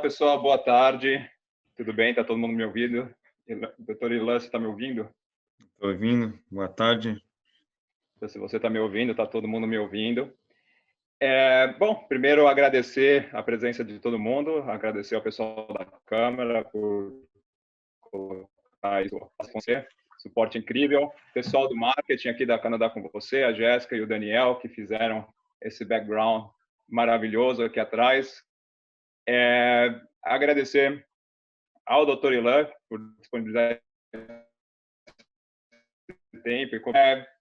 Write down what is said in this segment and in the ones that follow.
pessoal, boa tarde. Tudo bem? Tá todo mundo me ouvindo? Doutor Ilan, você está me ouvindo? Estou ouvindo. Boa tarde. Então, se você está me ouvindo, está todo mundo me ouvindo. Bom, primeiro agradecer a presença de todo mundo, agradecer ao pessoal da Câmara por colocar isso com você, suporte incrível. Pessoal do marketing aqui da Canadá com você, a Jéssica e o Daniel, que fizeram esse background maravilhoso aqui atrás. Agradecer ao Dr. Ilan por disponibilizar tempo.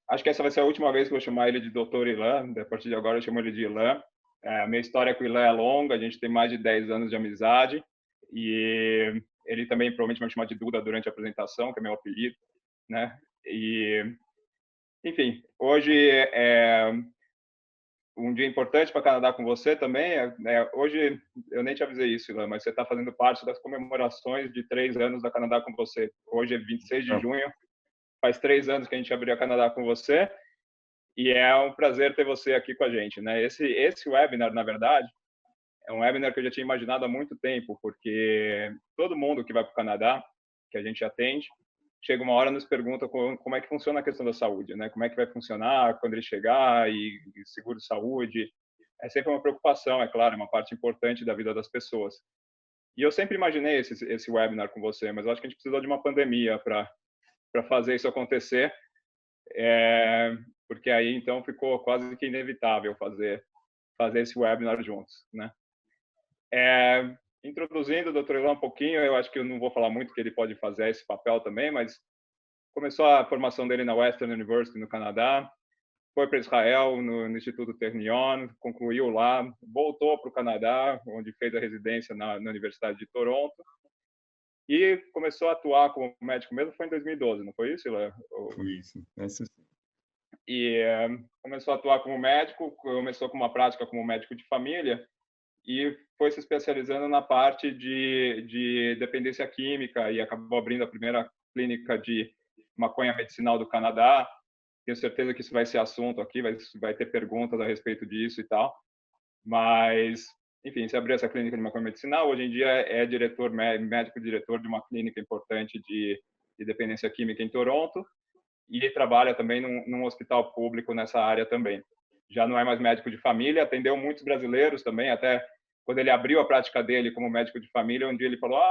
Acho que essa vai ser a última vez que eu vou chamar ele de Dr. Ilan. A partir de agora eu chamo ele de Ilan. A minha história com o Ilan é longa, a gente tem mais de 10 anos de amizade. E ele também provavelmente vai me chamar de Duda durante a apresentação, que é meu apelido, né? E, enfim, hoje é um dia importante para o Canadá com você também. Hoje, eu nem te avisei isso, Ilan, mas você está fazendo parte das comemorações de 3 anos da Canadá com você. Hoje é 26 de Ah, junho, faz 3 anos que a gente abriu a Canadá com você, e é um prazer ter você aqui com a gente, né? Esse webinar, na verdade, é um webinar que eu já tinha imaginado há muito tempo, porque todo mundo que vai para o Canadá, que a gente atende, chega uma hora e nos pergunta como é que funciona a questão da saúde, né? Como é que vai funcionar quando ele chegar, e seguro de saúde. É sempre uma preocupação, é claro, é uma parte importante da vida das pessoas. E eu sempre imaginei esse webinar com você, mas eu acho que a gente precisou de uma pandemia para fazer isso acontecer, porque aí então ficou quase que inevitável fazer esse webinar juntos, né? Introduzindo o Dr. Ilan um pouquinho, eu acho que eu não vou falar muito que ele pode fazer esse papel também, mas começou a formação dele na Western University no Canadá, foi para Israel no Instituto Technion, concluiu lá, voltou para o Canadá, onde fez a residência na Universidade de Toronto, e começou a atuar como médico mesmo, foi em 2012, não foi isso, Ilan? foi isso. Essa sim. E começou a atuar como médico, começou com uma prática como médico de família e foi se especializando na parte de dependência química e acabou abrindo a primeira clínica de maconha medicinal do Canadá. Tenho certeza que isso vai ser assunto aqui, vai ter perguntas a respeito disso e tal. Mas, enfim, se abriu essa clínica de maconha medicinal, hoje em dia é diretor, médico-diretor de uma clínica importante de dependência química em Toronto, e trabalha também num hospital público nessa área também. Já não é mais médico de família, atendeu muitos brasileiros também, até quando ele abriu a prática dele como médico de família, um dia ele falou,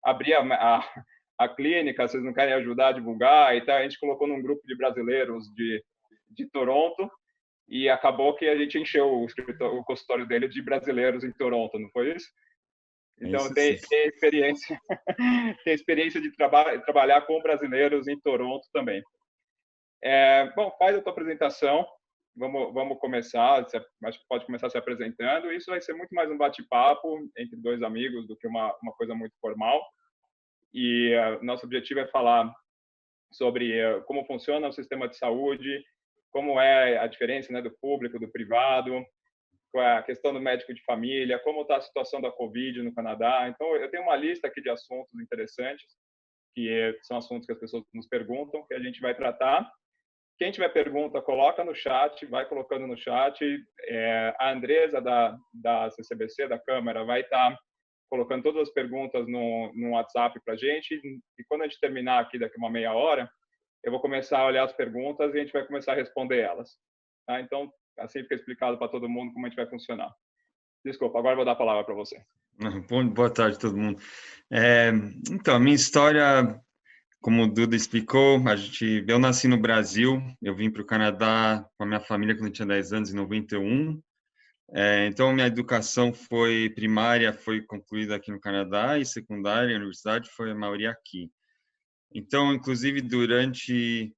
abri a clínica, vocês não querem ajudar a divulgar? E tal. A gente colocou num grupo de brasileiros de Toronto, e acabou que a gente encheu o consultório dele de brasileiros em Toronto, não foi isso? É Então, isso tem sim. experiência, tem experiência de trabalhar com brasileiros em Toronto também. Bom, faz a tua apresentação. Vamos começar. Acho que pode começar se apresentando. Isso vai ser muito mais um bate-papo entre dois amigos do que uma coisa muito formal. E nosso objetivo é falar sobre como funciona o sistema de saúde, como é a diferença, né, do público, do privado, qual é a questão do médico de família, como está a situação da Covid no Canadá. Então, eu tenho uma lista aqui de assuntos interessantes, que são assuntos que as pessoas nos perguntam, que a gente vai tratar. Quem tiver pergunta, coloca no chat, vai colocando no chat. A Andresa da CCBC, da Câmara, vai estar colocando todas as perguntas no WhatsApp para a gente. E quando a gente terminar aqui, daqui uma meia hora, eu vou começar a olhar as perguntas e a gente vai começar a responder elas. Tá? Então, assim fica explicado para todo mundo como a gente vai funcionar. Desculpa, agora eu vou dar a palavra para você. Boa tarde, todo mundo. Então, a minha história, como o Duda explicou, eu nasci no Brasil, eu vim para o Canadá com a minha família quando eu tinha 10 anos, em 91. Então, minha educação foi primária, foi concluída aqui no Canadá, e secundária, a universidade, foi a maioria aqui. Então, inclusive, durante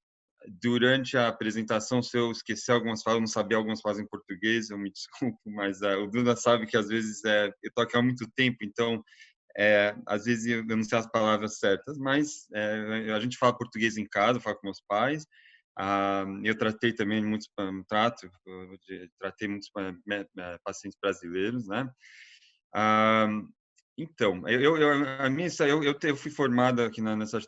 a apresentação, se eu esquecer algumas falas, não sabia algumas falas em português, eu me desculpo, mas o Duda sabe que às vezes eu estou aqui há muito tempo, então às vezes eu não sei as palavras certas, mas a gente fala português em casa, eu falo com meus pais. Eu tratei também tratei muitos pacientes brasileiros, né? Então, eu fui formado aqui nessa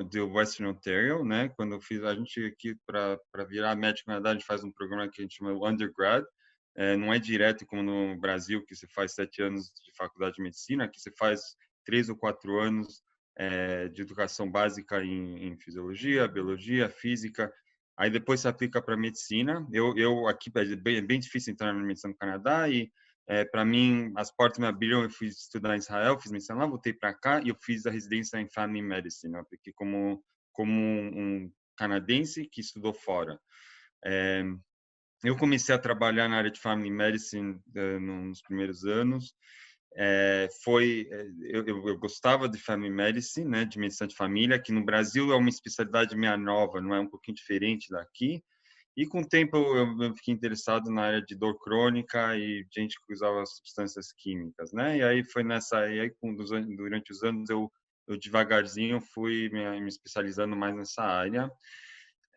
de Western Ontario, né? Quando eu fiz, a gente aqui para virar médico na verdade, a gente faz um programa que a gente chama Undergrad, não é direto como no Brasil, que você faz 7 anos de faculdade de medicina, que você faz 3 ou 4 anos de educação básica em fisiologia, biologia, física. Aí depois se aplica para medicina. Eu aqui é bem difícil entrar na medicina no Canadá e para mim as portas me abriram. Eu fui estudar em Israel, fiz medicina lá, voltei para cá e eu fiz a residência em Family Medicine, eu apliquei como um canadense que estudou fora. Eu comecei a trabalhar na área de Family Medicine nos primeiros anos. Eu gostava de Family Medicine, né, de medicina de família, que no Brasil é uma especialidade meio nova, não é, um pouquinho diferente daqui. E com o tempo eu fiquei interessado na área de dor crônica e gente que usava substâncias químicas, né? E aí foi durante os anos eu devagarzinho fui me especializando mais nessa área.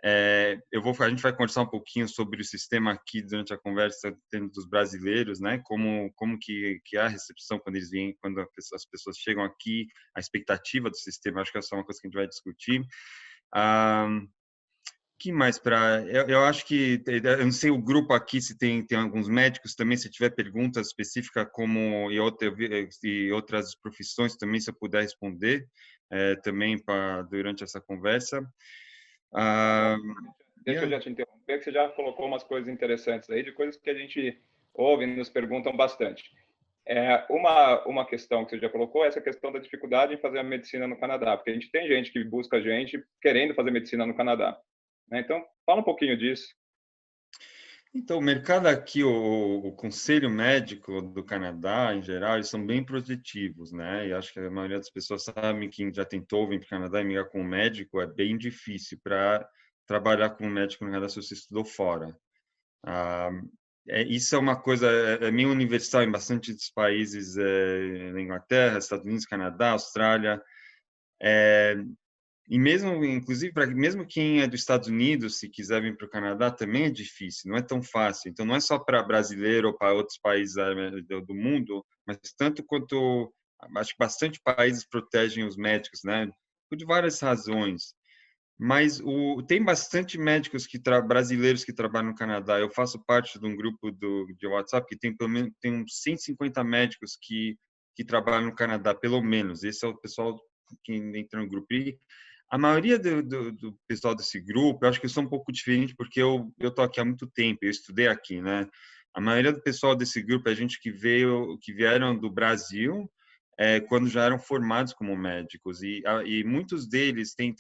A gente vai conversar um pouquinho sobre o sistema aqui durante a conversa dos brasileiros, né? Como que é a recepção quando eles vêm, quando as pessoas chegam aqui, a expectativa do sistema. Acho que essa é uma coisa que a gente vai discutir. Que mais para? Eu acho que eu não sei o grupo aqui se tem alguns médicos também. Se tiver perguntas específicas e outras profissões também, se eu puder responder também durante essa conversa. Deixa eu já te interromper, que você já colocou umas coisas interessantes aí, de coisas que a gente ouve e nos perguntam bastante. Uma questão que você já colocou é essa questão da dificuldade em fazer a medicina no Canadá, porque a gente tem gente que busca a gente querendo fazer medicina no Canadá, né? Então, fala um pouquinho disso. Então, o mercado aqui, o Conselho Médico do Canadá, em geral, eles são bem protetivos, né? E acho que a maioria das pessoas sabe que já tentou vir para o Canadá e migrar com um médico, é bem difícil para trabalhar com um médico no Canadá se você estudou fora. Isso é uma coisa, meio universal em bastante dos países, na Inglaterra, Estados Unidos, Canadá, Austrália. E mesmo, inclusive, mesmo quem é dos Estados Unidos, se quiser vir para o Canadá, também é difícil, não é tão fácil. Então, não é só para brasileiro ou para outros países do mundo, mas tanto quanto, acho que bastante países protegem os médicos, né? Por várias razões. Mas tem bastante médicos brasileiros que trabalham no Canadá. Eu faço parte de um grupo de WhatsApp que tem pelo menos uns 150 médicos que trabalham no Canadá, pelo menos. Esse é o pessoal que entra no grupo. E a maioria do pessoal desse grupo, eu acho que eu sou um pouco diferente porque eu tô aqui há muito tempo, eu estudei aqui, né? A maioria do pessoal desse grupo é gente que vieram do Brasil quando já eram formados como médicos e muitos deles têm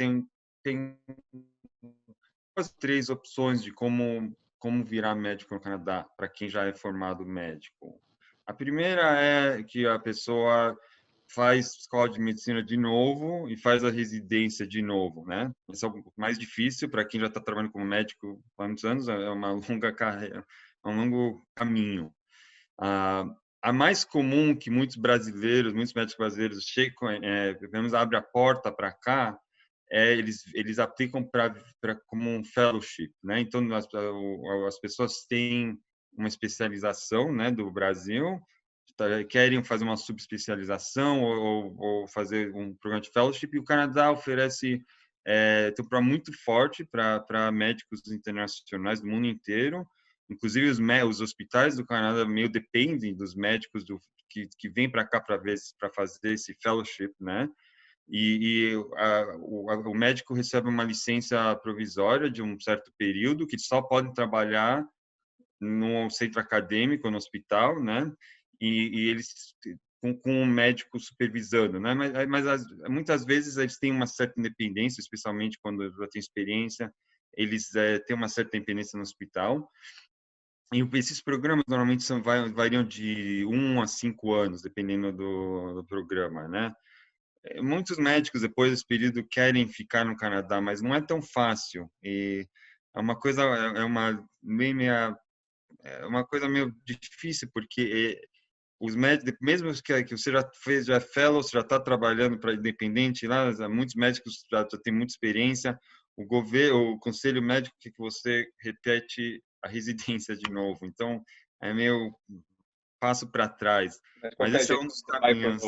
as 3 opções de como virar médico no Canadá para quem já é formado médico. A primeira é que a pessoa faz escola de medicina de novo e faz a residência de novo, né? Isso é o mais difícil para quem já está trabalhando como médico há muitos anos, é uma longa carreira, é um longo caminho. A mais comum que muitos médicos brasileiros chegam, pelo menos abre a porta para cá, eles aplicam como um fellowship, né? Então as pessoas têm uma especialização, né, do Brasil, querem fazer uma subespecialização ou fazer um programa de fellowship, e o Canadá oferece tem um programa muito forte para médicos internacionais do mundo inteiro. Inclusive os hospitais do Canadá meio dependem dos médicos que vêm para cá para fazer esse fellowship, né? O médico recebe uma licença provisória de um certo período, que só pode trabalhar no centro acadêmico, no hospital, né? E eles com um médico supervisando, né? Mas muitas vezes eles têm uma certa independência, especialmente quando já tem experiência, eles têm uma certa independência no hospital. E esses programas normalmente variam de 1 a 5 anos, dependendo do programa, né? Muitos médicos, depois desse período, querem ficar no Canadá, mas não é tão fácil. E é uma coisa, é uma coisa meio difícil, porque os médicos, mesmo que você já é fellow, você já está trabalhando para independente lá, muitos médicos já têm muita experiência, o conselho médico quer que você repete a residência de novo. Então, é meio passo para trás. Mas, de Mas qualquer esse é jeito, um dos caminhos.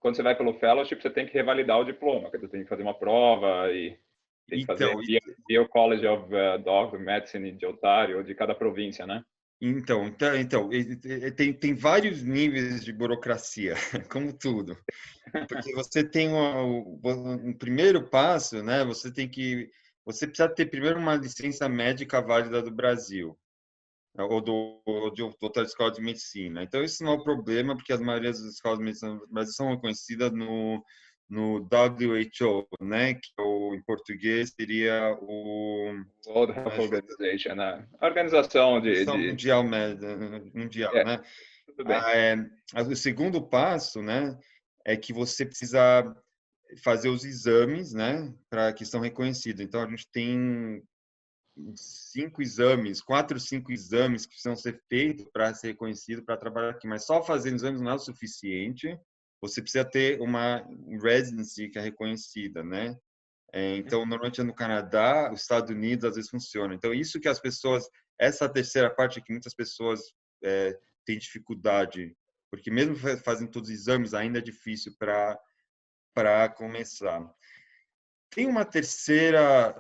quando você vai pelo fellowship, você tem que revalidar o diploma, quer dizer, tem que fazer uma prova e tem que fazer Então, via o College of Medicine de Ontário, ou de cada província, né? Tem vários níveis de burocracia, como tudo. Porque você tem um primeiro passo, né? Você precisa ter primeiro uma licença médica válida do Brasil, ou de outra escola de medicina. Então, isso não é um problema, porque as maiorias das escolas de medicina do Brasil são reconhecidas no WHO, né? Que em português seria o World Health Organization, né? A organização Organização Mundial, Mundial, É, né? tudo bem. O segundo passo, né, é que você precisa fazer os exames, né, para que são reconhecidos. Então, a gente tem 4, 5 exames que precisam ser feitos para ser reconhecido para trabalhar aqui. Mas só fazendo exames não é o suficiente. Você precisa ter uma residency que é reconhecida, né? Então, normalmente é no Canadá, os Estados Unidos, às vezes funciona. Então, isso que as pessoas, essa terceira parte que muitas pessoas têm dificuldade, porque mesmo fazendo todos os exames, ainda é difícil para começar. Tem uma terceira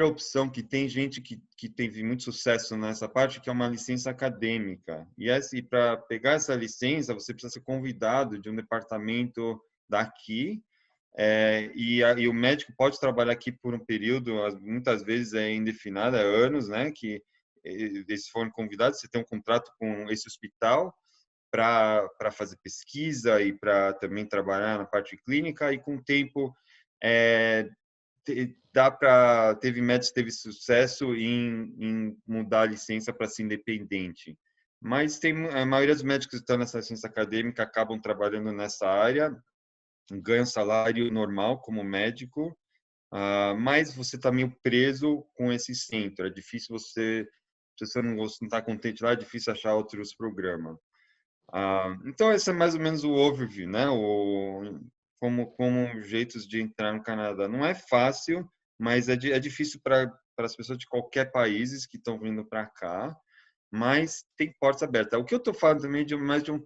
opção que tem gente que teve muito sucesso nessa parte, que é uma licença acadêmica. E para pegar essa licença, você precisa ser convidado de um departamento daqui, e o médico pode trabalhar aqui por um período, muitas vezes é indefinido, é anos, né? Que eles foram convidados, você tem um contrato com esse hospital para fazer pesquisa e para também trabalhar na parte clínica, e com o tempo é, teve médicos que teve sucesso em mudar a licença para ser independente. Mas a maioria dos médicos que estão nessa licença acadêmica acabam trabalhando nessa área, ganha um salário normal como médico, mas você está meio preso com esse centro. É difícil se você não está contente lá, é difícil achar outros programas. Então, esse é mais ou menos o overview, né? Como jeitos de entrar no Canadá. Não é fácil, mas é difícil para as pessoas de qualquer país que estão vindo para cá, mas tem portas abertas. O que eu estou falando também de mais de um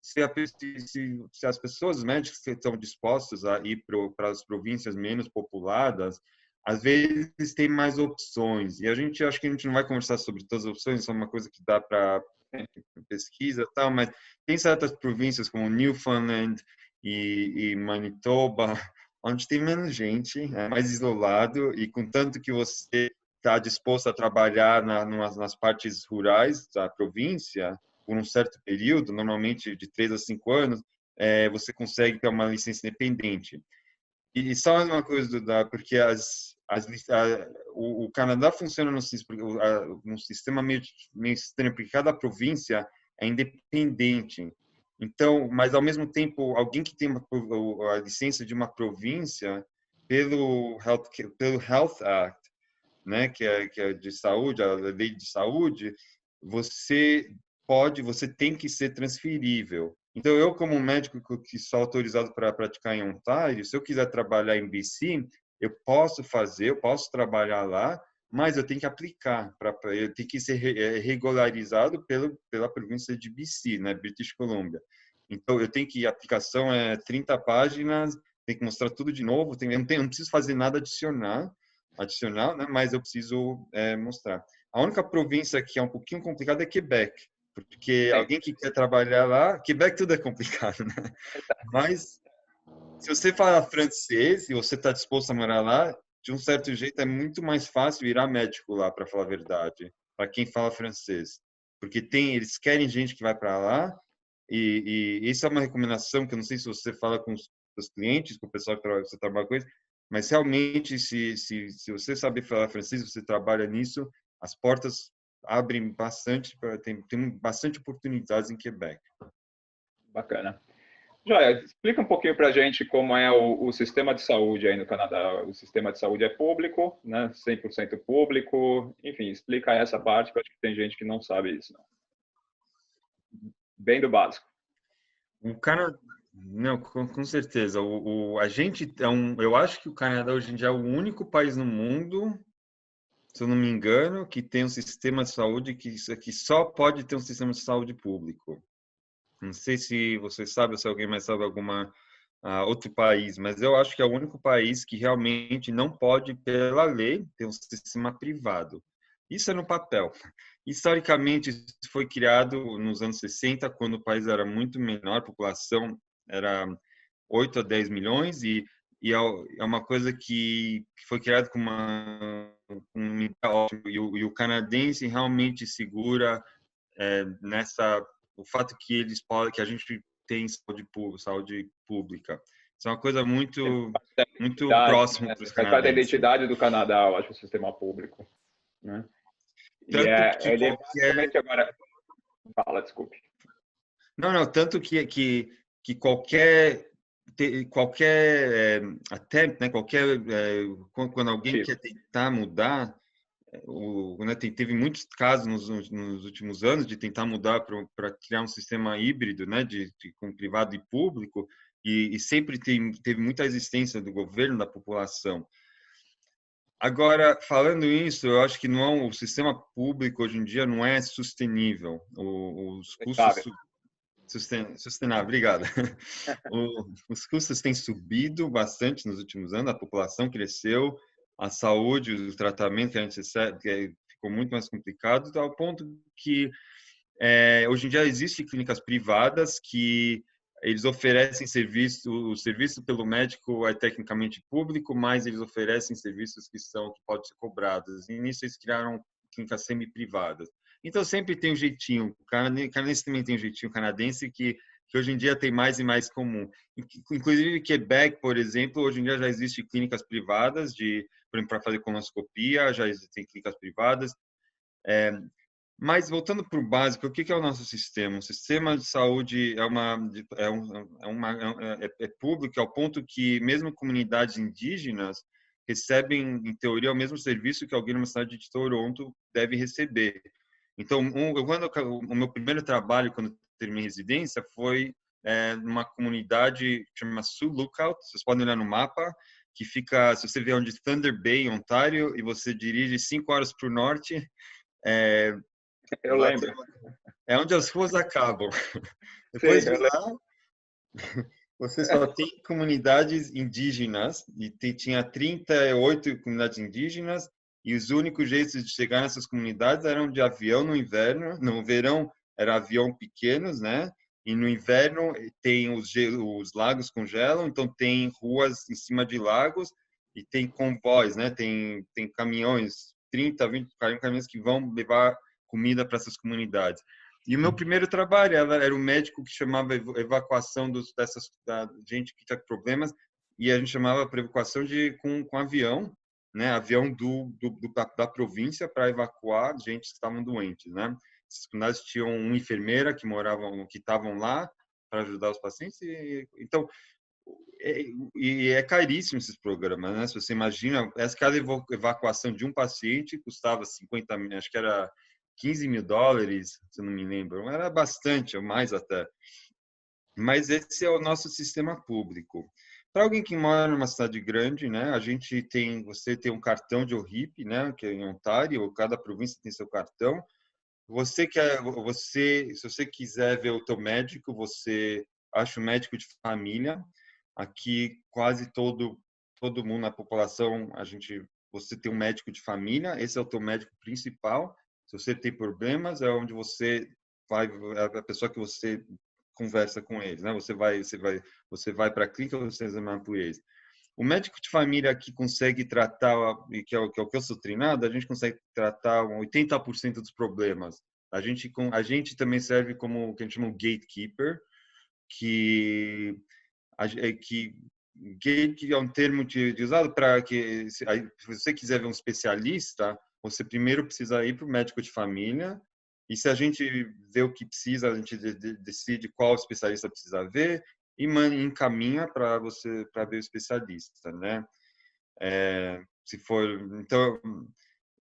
se as pessoas, os médicos que estão dispostos a ir para as províncias menos populadas, às vezes tem mais opções. E acho que a gente não vai conversar sobre todas as opções, isso é uma coisa que dá para pesquisa e tal, mas tem certas províncias como Newfoundland e Manitoba, onde tem menos gente, é mais isolado, e contanto que você está disposto a trabalhar nas partes rurais da província, por um certo período, normalmente de 3 a 5 anos, você consegue ter uma licença independente. E só uma coisa, porque o Canadá funciona num sistema meio estranho, porque cada província é independente. Então, mas ao mesmo tempo, alguém que tem a licença de uma província pelo Health Act, né, que é de saúde, a lei de saúde, você tem que ser transferível. Então, eu, como médico que sou autorizado para praticar em Ontário, se eu quiser trabalhar em BC, eu posso trabalhar lá, mas eu tenho que aplicar, eu tenho que ser regularizado pela província de BC, né, British Columbia. Então, a aplicação é 30 páginas, tem que mostrar tudo de novo, eu não preciso fazer nada adicional, né, mas eu preciso mostrar. A única província que é um pouquinho complicada é Quebec, porque Sim. alguém que quer trabalhar lá, Quebec tudo é complicado, né? Mas se você fala francês e você está disposto a morar lá, de um certo jeito é muito mais fácil virar médico lá, para falar a verdade, para quem fala francês, porque eles querem gente que vai para lá, e isso é uma recomendação que eu não sei se você fala com os seus clientes, com o pessoal que você trabalha com eles, mas realmente se você sabe falar francês, você trabalha nisso, as portas abrem bastante, tem bastante oportunidades em Quebec. Bacana. Joia, explica um pouquinho para a gente como é o sistema de saúde aí no Canadá. O sistema de saúde é público, né? 100% público. Enfim, explica essa parte, porque acho que tem gente que não sabe isso. Não. Bem do básico. O Canadá, não, com certeza. A gente eu acho que o Canadá hoje em dia é o único país no mundo, se eu não me engano, que tem um sistema de saúde que só pode ter um sistema de saúde público. Não sei se você sabe ou se alguém mais sabe alguma outro país, mas eu acho que é o único país que realmente não pode, pela lei, ter um sistema privado. Isso é no papel. Historicamente, isso foi criado nos anos 60, quando o país era muito menor, a população era 8 a 10 milhões, é uma coisa que foi criada com uma ideia ótima, e o canadense realmente segura nessa o fato que eles podem, que a gente tem saúde pública. Isso é uma coisa muito próximo Né? para os Faz parte da canadenses. identidade do Canadá, eu acho, o sistema público. Né? E Tanto que ele é qualquer basicamente agora... Fala, desculpe. Não, tanto que qualquer attempt, né, quando alguém quer tentar mudar, né, teve muitos casos nos últimos anos de tentar mudar para criar um sistema híbrido, né, com privado e público, e sempre teve muita resistência do governo, da população. Agora, falando isso, eu acho que não, o sistema público hoje em dia não é sustenível. Os custos sustentável, obrigado. Os custos têm subido bastante nos últimos anos, a população cresceu, a saúde, o tratamento que a gente recebe ficou muito mais complicado, ao ponto que hoje em dia existem clínicas privadas que eles oferecem o serviço pelo médico é tecnicamente público, mas eles oferecem serviços que podem ser cobrados. E nisso eles criaram clínicas semi-privadas. Então sempre tem um jeitinho. O canadense também tem um jeitinho canadense que hoje em dia tem mais e mais comum. Inclusive Quebec, por exemplo, hoje em dia já existem clínicas privadas para fazer colonoscopia, já existem clínicas privadas. Mas voltando para o básico, o que é o nosso sistema? O sistema de saúde é público ao ponto que mesmo comunidades indígenas recebem, em teoria, o mesmo serviço que alguém numa cidade de Toronto deve receber. Então, o meu primeiro trabalho, quando terminei residência, foi numa comunidade que chama Sioux Lookout. Vocês podem olhar no mapa, que fica, se você vê onde Thunder Bay, Ontário, e você dirige 5 horas para o norte, Eu lembro. é onde as ruas acabam. Sim, Depois de lá, você só tem comunidades indígenas, e tinha 38 comunidades indígenas, e os únicos jeitos de chegar nessas comunidades eram de avião no inverno. No verão, era avião pequenos, né? E no inverno tem os lagos congelam, então tem ruas em cima de lagos e tem convoys, né? Tem caminhões, 30, 20, 40 caminhões que vão levar comida para essas comunidades. E o meu primeiro trabalho era um médico que chamava evacuação da gente que tinha problemas, e a gente chamava para evacuação com avião, né? Avião da província para evacuar gente que estavam doentes, né? Essas comunidades tinham uma enfermeira que estavam lá para ajudar os pacientes. Então, é caríssimo esses programas, né? Se você imagina, cada evacuação de um paciente custava 50 mil, acho que era $15.000, se eu não me lembro. Era bastante, ou mais até. Mas esse é o nosso sistema público. Para alguém que mora numa cidade grande, né, você tem um cartão de ORIP, né, que é em Ontário, cada província tem seu cartão. Se você quiser ver o teu médico, você acha um médico de família. Aqui quase todo mundo na população, você tem um médico de família, esse é o teu médico principal. Se você tem problemas, é onde você vai, é a pessoa que você conversa com eles, né? Você vai para a clínica, você examina por eles. O médico de família que consegue tratar, que é o que eu sou treinado, a gente consegue tratar 80% dos problemas. A gente também serve como o que a gente chama de gatekeeper, que gate é um termo usado para que se você quiser ver um especialista, você primeiro precisa ir para o médico de família, e se a gente vê o que precisa, a gente decide qual especialista precisa ver e encaminha para ver o especialista, né? Se for, então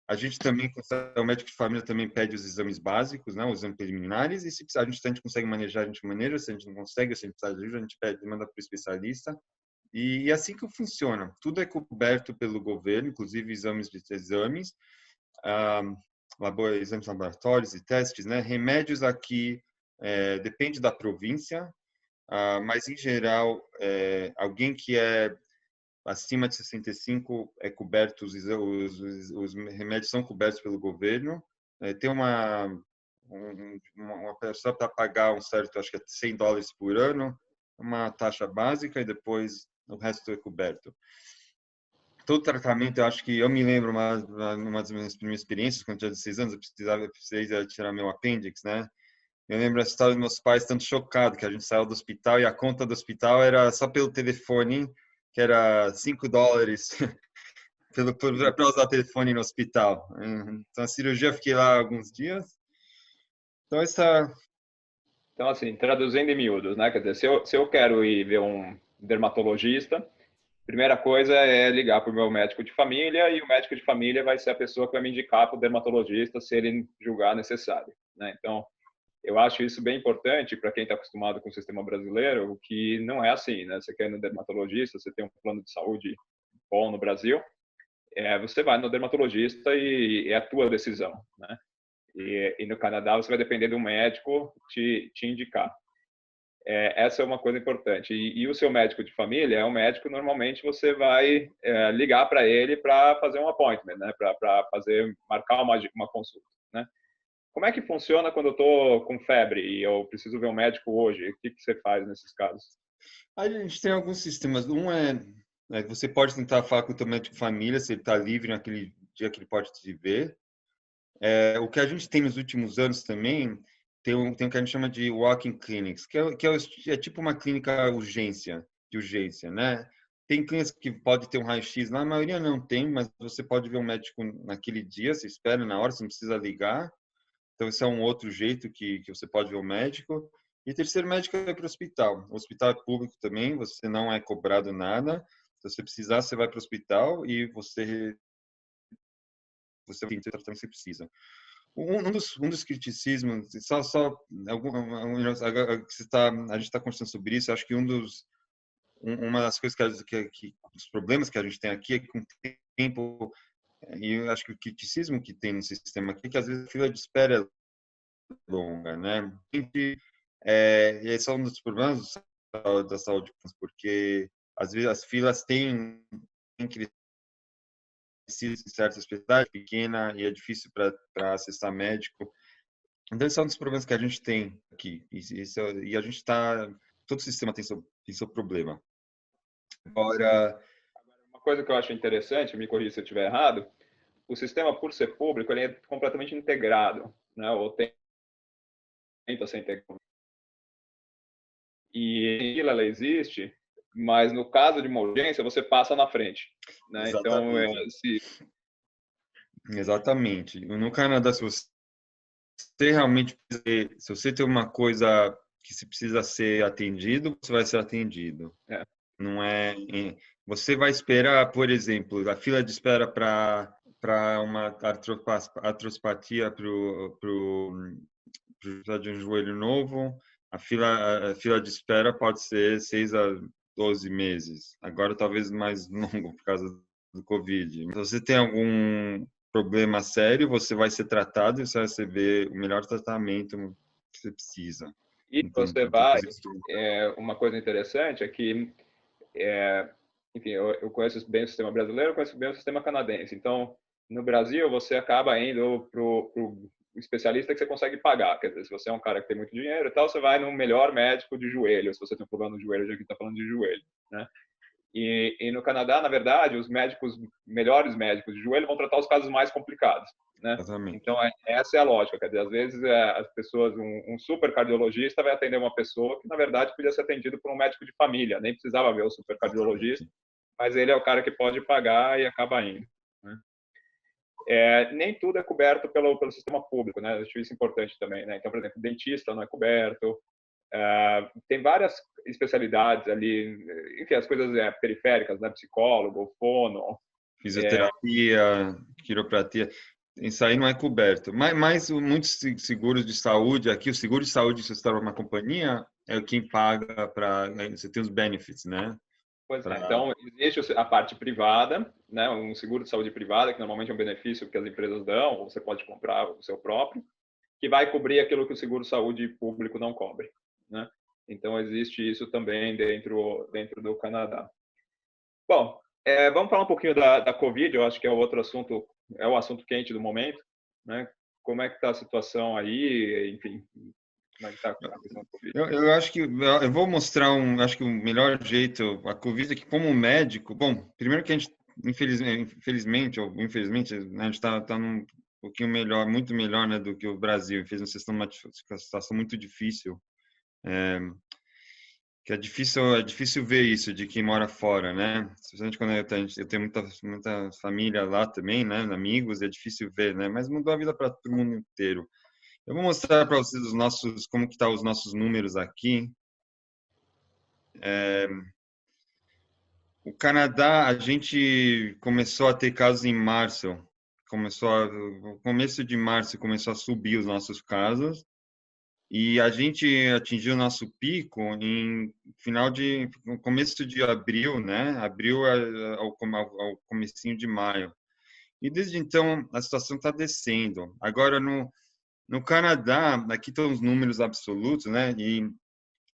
a gente também o médico de família também pede os exames básicos, né, os exames preliminares, e se a gente consegue manejar, a gente maneja, se a gente não consegue, se a gente precisa de ajuda, a gente manda para o especialista. E é assim que funciona. Tudo é coberto pelo governo, inclusive exames, exames laboratórios e testes, né? Remédios aqui depende da província, mas em geral alguém que acima de 65 é coberto, os remédios são cobertos pelo governo. Tem uma pessoa para pagar um certo, acho que é $100 por ano, uma taxa básica, e depois o resto é coberto. Todo tratamento, eu acho que eu me lembro uma das minhas primeiras experiências, quando eu tinha 16 anos, eu precisei tirar meu apêndice, né? Eu lembro a história dos meus pais tanto chocados que a gente saiu do hospital e a conta do hospital era só pelo telefone, que era $5 para usar o telefone no hospital. Então a cirurgia eu fiquei lá alguns dias. Então Então, assim, traduzindo em miúdos, né? Quer dizer, se eu quero ir ver um dermatologista, primeira coisa é ligar para o meu médico de família, e o médico de família vai ser a pessoa que vai me indicar para o dermatologista se ele julgar necessário, né? Então, eu acho isso bem importante para quem está acostumado com o sistema brasileiro, o que não é assim, né? Você quer ir no dermatologista, você tem um plano de saúde bom no Brasil, você vai no dermatologista e é a tua decisão, né? E no Canadá você vai depender de um médico te indicar. Essa é uma coisa importante. E o seu médico de família é um médico, normalmente você vai ligar para ele para fazer um appointment, né? Para marcar uma consulta, né? Como é que funciona quando eu estou com febre e eu preciso ver um médico hoje? O que você faz nesses casos? a gente tem alguns sistemas. Um que você pode tentar falar com o teu médico de família, se ele está livre naquele dia que ele pode te ver. O que a gente tem nos últimos anos também, tem o que a gente chama de walk-in clinics, é tipo uma clínica de urgência, né? Tem clínicas que pode ter um raio-x lá, a maioria não tem, mas você pode ver um médico naquele dia, você espera na hora, você não precisa ligar. Então, esse é um outro jeito que você pode ver o médico. E o terceiro médico é para o hospital. O hospital é público também, você não é cobrado nada. Se você precisar, você vai para o hospital e você tem o tratamento que você precisa. Um dos criticismos, a gente está conversando sobre isso, acho que uma das coisas os problemas que a gente tem aqui é que com o tempo, e eu acho que o criticismo que tem no sistema aqui é que às vezes a fila de espera é longa, né? E esse é um dos problemas da saúde, porque às vezes as filas têm crescido em certa especialidade pequena e é difícil para acessar médico. Então, esse é um dos problemas que a gente tem aqui. E a gente está. Todo sistema tem seu problema. Agora, Uma coisa que eu acho interessante, me corrija se eu estiver errado, o sistema, por ser público, ele é completamente integrado, né? Ou tenta ser integrado. E ela existe, mas no caso de uma urgência, você passa na frente, né? Então, exatamente. Exatamente. No Canadá, se você tem uma coisa que se precisa ser atendido, você vai ser atendido. é, Não é. Você vai esperar, por exemplo, a fila de espera para uma artrospatia de um joelho novo, a fila de espera pode ser 6 a 12 meses. Agora, talvez mais longo por causa do Covid. Se você tem algum problema sério, você vai ser tratado e você vai receber o melhor tratamento que você precisa. e Então, você tem vai, coisas que... uma coisa interessante é que, enfim, eu conheço bem o sistema brasileiro, eu conheço bem o sistema canadense. Então, no Brasil, você acaba indo para o especialista que você consegue pagar. Quer dizer, se você é um cara que tem muito dinheiro e tal, você vai no melhor médico de joelho, se você tem um problema no joelho, já que está falando de joelho, né? E no Canadá, na verdade, os melhores médicos de joelho vão tratar os casos mais complicados, né? Exatamente. Então, essa é a lógica. Quer dizer, às vezes, as pessoas, um super cardiologista vai atender uma pessoa que, na verdade, podia ser atendido por um médico de família, nem precisava ver o super cardiologista, Exatamente. mas ele é o cara que pode pagar e acaba indo, né? Nem tudo é coberto pelo sistema público, né? Eu acho isso importante também, né? Então, por exemplo, dentista não é coberto, tem várias especialidades ali, enfim, as coisas periféricas, né? Psicólogo, fono. Fisioterapia, quiropratia, isso aí não é coberto. Mas muitos seguros de saúde, aqui o seguro de saúde, se você está numa companhia, é quem paga para... Você tem os benefits, né? Pois é, Pra, então, existe a parte privada, né? Um seguro de saúde privada, que normalmente é um benefício que as empresas dão, ou você pode comprar o seu próprio, que vai cobrir aquilo que o seguro de saúde público não cobre, né? Então, existe isso também dentro do Canadá. Bom, Vamos falar um pouquinho da Covid, eu acho que é o outro assunto, é o assunto quente do momento, né? Como é que está a situação aí, enfim, como é que está a questão da Covid? Eu acho que eu vou mostrar acho que o melhor jeito, a Covid é que como médico, bom, primeiro que a gente, infelizmente ou infelizmente, né, a gente está num pouquinho melhor, muito melhor, né, do que o Brasil, fez uma situação muito difícil, que é difícil ver isso de quem mora fora, né? Especialmente quando eu tenho muita família lá também, né, amigos, é difícil ver, né? Mas mudou a vida para todo mundo inteiro. Eu vou mostrar para vocês como que tá os nossos números aqui. O Canadá, a gente começou a ter casos em março. No começo de março começou a subir os nossos casos e a gente atingiu o nosso pico no começo de abril, né? Ao comecinho de maio. E desde então a situação está descendo. Agora no Canadá, aqui estão os números absolutos, né? E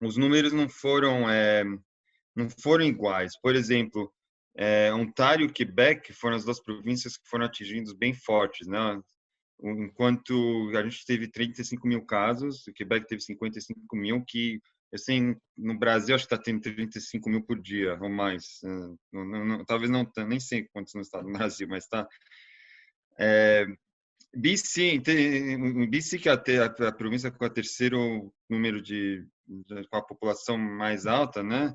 os números não foram iguais. Por exemplo, Ontário e Quebec foram as duas províncias que foram atingidas bem fortes, né? Enquanto a gente teve 35 mil casos, o Quebec teve 55 mil, que assim, no Brasil acho que está tendo 35 mil por dia ou mais. Talvez não, nem sei quantos no estado do Brasil, mas está. BC, que é a província com o terceiro número com a população mais alta, né?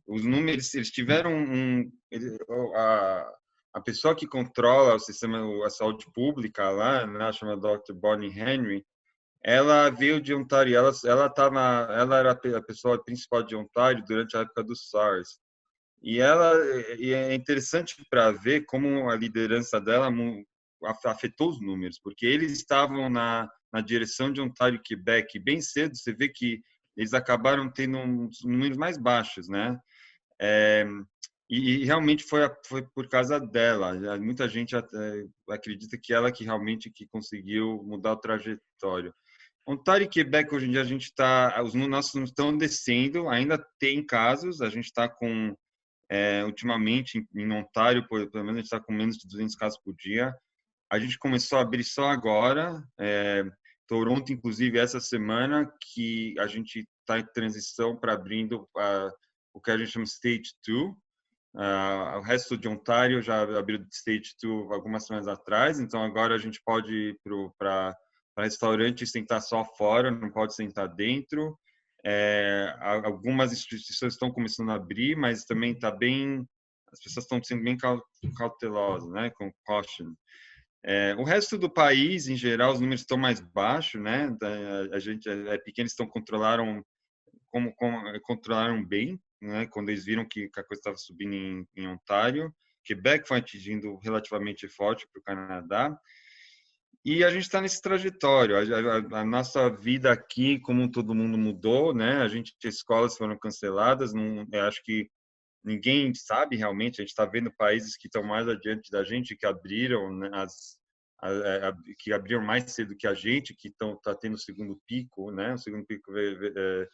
Os números, eles tiveram a pessoa que controla o sistema, a saúde pública lá, né, chamada Dr. Bonnie Henry, ela veio de Ontário, ela era a pessoa principal de Ontário durante a época do SARS. E é interessante para ver como a liderança dela afetou os números, porque eles estavam na direção de Ontário e Quebec bem cedo. Você vê que eles acabaram tendo uns números mais baixos, né? É, e realmente foi por causa dela. Muita gente acredita que ela que realmente que conseguiu mudar o trajetório. Ontário e Quebec, hoje em dia, os nossos números estão descendo, ainda tem casos, a gente está com, ultimamente, em Ontário, pelo menos a gente está com menos de 200 casos por dia. A gente começou a abrir só agora, Toronto, inclusive, essa semana, que a gente está em transição para abrindo o que a gente chama Stage 2. O resto de Ontário já abriu Stage 2 algumas semanas atrás, então agora a gente pode ir para restaurante e sentar só fora, não pode sentar dentro. Algumas instituições estão começando a abrir, mas também as pessoas estão sendo bem cautelosas, né, com caution. O resto do país, em geral, os números estão mais baixos, né? A gente é pequeno, eles controlaram bem, né? Quando eles viram que a coisa estava subindo em Ontário. Quebec foi atingindo relativamente forte para o Canadá. E a gente está nesse trajetório. A nossa vida aqui, como todo mundo mudou, né? Escolas foram canceladas. Não, eu acho que ninguém sabe realmente. A gente está vendo países que estão mais adiante da gente, que abriram, né, que abriram mais cedo que a gente, que tá tendo o segundo pico, né? O segundo pico que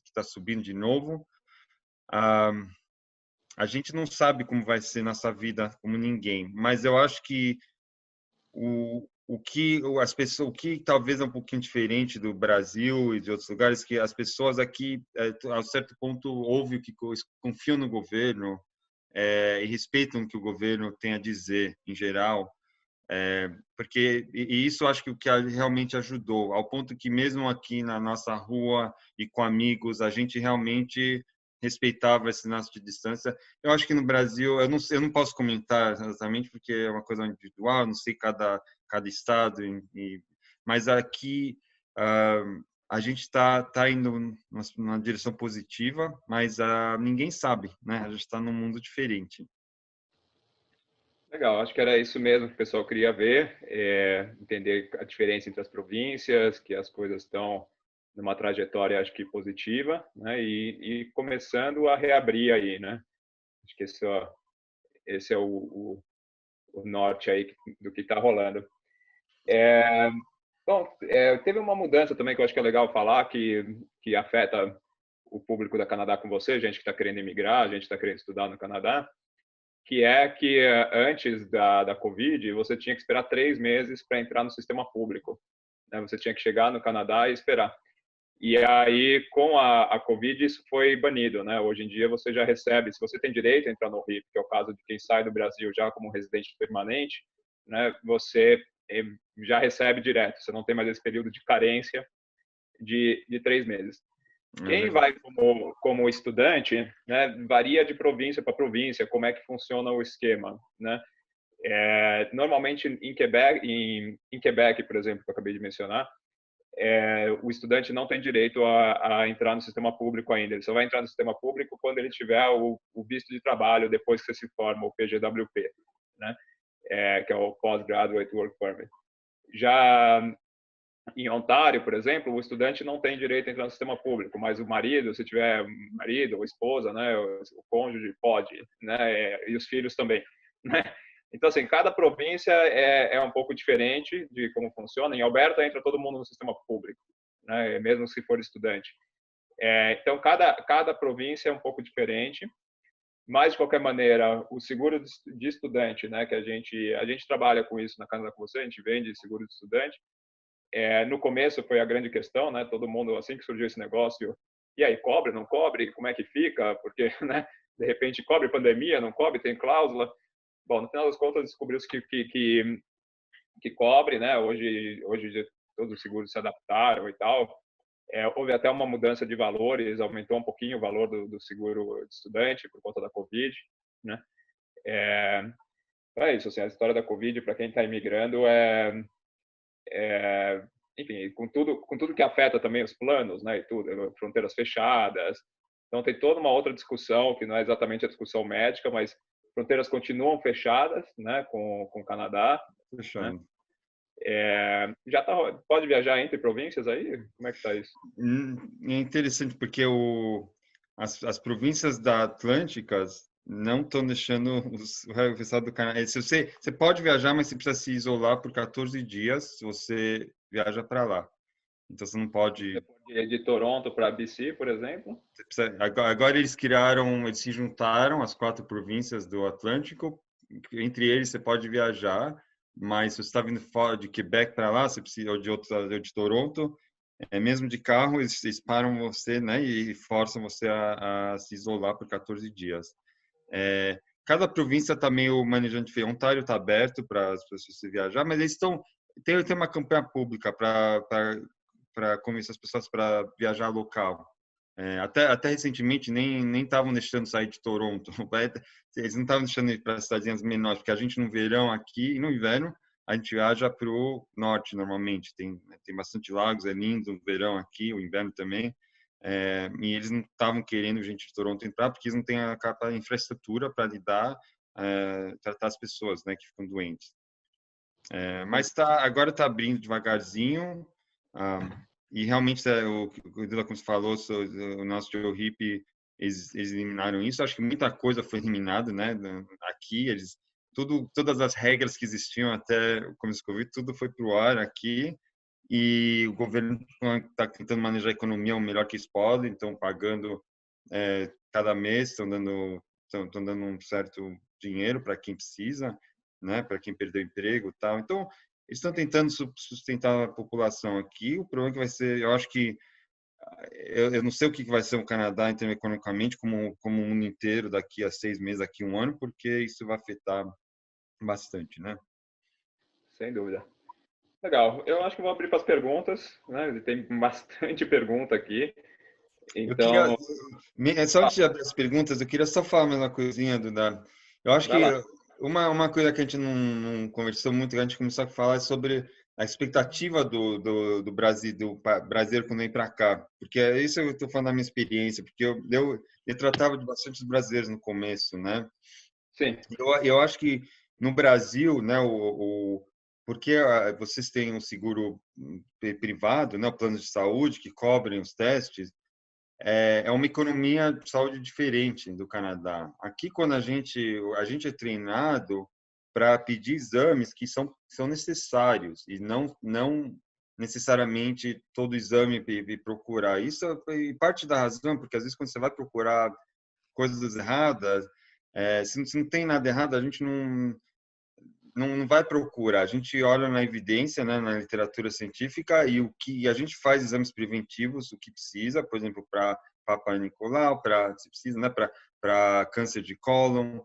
está subindo de novo. A gente não sabe como vai ser nossa vida como ninguém, mas eu acho que o que talvez é um pouquinho diferente do Brasil e de outros lugares, que as pessoas aqui, a certo ponto, ouvem que confiam no governo, e respeitam o que o governo tem a dizer, em geral, porque isso eu acho que o que realmente ajudou, ao ponto que mesmo aqui na nossa rua e com amigos, a gente realmente respeitava esse laço de distância. Eu acho que no Brasil, eu não posso comentar exatamente porque é uma coisa individual, não sei cada estado, mas aqui a gente está indo numa direção positiva, mas ninguém sabe, né? A gente está num mundo diferente. Legal, acho que era isso mesmo que o pessoal queria ver, entender a diferença entre as províncias, que as coisas estão numa trajetória, acho que positiva, né? E começando a reabrir aí, né? Acho que esse é o norte aí do que está rolando. Bom, teve uma mudança também que eu acho que é legal falar, que afeta o público da Canadá com você, gente que está querendo emigrar, gente que está querendo estudar no Canadá, que é que antes da Covid, você tinha que esperar 3 meses para entrar no sistema público, né? Você tinha que chegar no Canadá e esperar. E aí, com a Covid, isso foi banido, né? Hoje em dia, você já recebe, se você tem direito a entrar no RIP, que é o caso de quem sai do Brasil já como residente permanente, né? Você já recebe direto, você não tem mais esse período de carência de 3 meses. Quem vai como estudante, né, varia de província para província, como é que funciona o esquema, né? Normalmente em Quebec, por exemplo, que eu acabei de mencionar, o estudante não tem direito a entrar no sistema público ainda. Ele só vai entrar no sistema público quando ele tiver o visto de trabalho depois que você se forma, o PGWP, né? Que é o Postgraduate Work Permit. Já em Ontário, por exemplo, o estudante não tem direito a entrar no sistema público, mas o marido, se tiver marido ou esposa, né, o cônjuge pode, né, e os filhos também, né? Então, assim, cada província é um pouco diferente de como funciona. Em Alberta entra todo mundo no sistema público, né, mesmo se for estudante. Então, cada província é um pouco diferente, mas de qualquer maneira, o seguro de estudante, né, que a gente trabalha com isso na Canadá com você, a gente vende seguro de estudante. No começo foi a grande questão, né? Todo mundo, assim que surgiu esse negócio, e aí, cobre, não cobre? Como é que fica? Porque, né? De repente, cobre pandemia, não cobre, tem cláusula. Bom, no final das contas, descobriu-se que cobre, né? Hoje todos os seguros se adaptaram e tal. Houve até uma mudança de valores, aumentou um pouquinho o valor do seguro de estudante por conta da Covid, né? É isso, assim, a história da Covid, para quem está imigrando, enfim, com tudo que afeta também os planos, né, e tudo, fronteiras fechadas. Então tem toda uma outra discussão que não é exatamente a discussão médica, mas fronteiras continuam fechadas, né, com o Canadá, né? Fechado. Pode viajar entre províncias aí? Como é que tá isso? É interessante porque as províncias da Atlânticas não estão deixando o pessoal do Canadá. Você pode viajar, mas você precisa se isolar por 14 dias se você viaja para lá. Então você não Você pode. pode ir de Toronto para BC, por exemplo? Agora eles se juntaram, as 4 províncias do Atlântico. Entre eles você pode viajar, mas se você está vindo fora de Quebec para lá, você precisa ou de Toronto. Mesmo de carro, eles param você, né, e forçam você a se isolar por 14 dias. Cada província está meio manejando diferente. Ontário está aberto para as pessoas se viajar, mas eles tem uma campanha pública para convencer as pessoas para viajar local. Até recentemente nem estavam deixando sair de Toronto. Eles não estavam deixando ir para cidadezinhas menores, porque a gente no verão aqui e no inverno a gente viaja para o norte normalmente. Tem bastante lagos, é lindo o verão aqui, o inverno também. E eles não estavam querendo gente de Toronto entrar porque eles não têm a infraestrutura para tratar as pessoas, né, que ficam doentes. Mas agora está abrindo devagarzinho. E realmente, o Dila, como você falou, o nosso Joe Hip, eles eliminaram isso. Acho que muita coisa foi eliminada, né? Aqui, todas as regras que existiam até o começo do Covid, tudo foi para o ar aqui. E o governo está tentando manejar a economia o melhor que eles podem, estão pagando cada mês, estão dando um certo dinheiro para quem precisa, né? Para quem perdeu o emprego, e tal. Então eles estão tentando sustentar a população aqui. O problema é que vai ser, eu acho que eu não sei o que vai ser o Canadá em termos economicamente, como o mundo inteiro daqui a 6 meses, daqui a 1 ano, porque isso vai afetar bastante, né? Sem dúvida. Legal. Eu acho que vou abrir para as perguntas, né? Tem bastante pergunta aqui. Eu queria, Então, só antes de abrir as perguntas, eu queria só falar mais uma coisinha, Duda. Eu acho vai que lá. uma coisa que a gente não conversou muito, que a gente começou a falar é sobre a expectativa do Brasil, brasileiro quando vem para cá. Porque isso eu estou falando da minha experiência, porque eu tratava de bastante os brasileiros no começo, né? Sim. Eu acho que no Brasil, né, porque vocês têm um seguro privado, né, o plano de saúde que cobrem os testes, é uma economia de saúde diferente do Canadá. Aqui, quando a gente é treinado para pedir exames que são necessários e não necessariamente todo exame procurar. Isso é parte da razão, porque às vezes quando você vai procurar coisas erradas, Se não tem nada errado, a gente não vai procurar. A gente olha na evidência, né, na literatura científica e o que a gente faz exames preventivos, o que precisa, por exemplo, para Papa Nicolau, para se precisa, né, para câncer de cólon,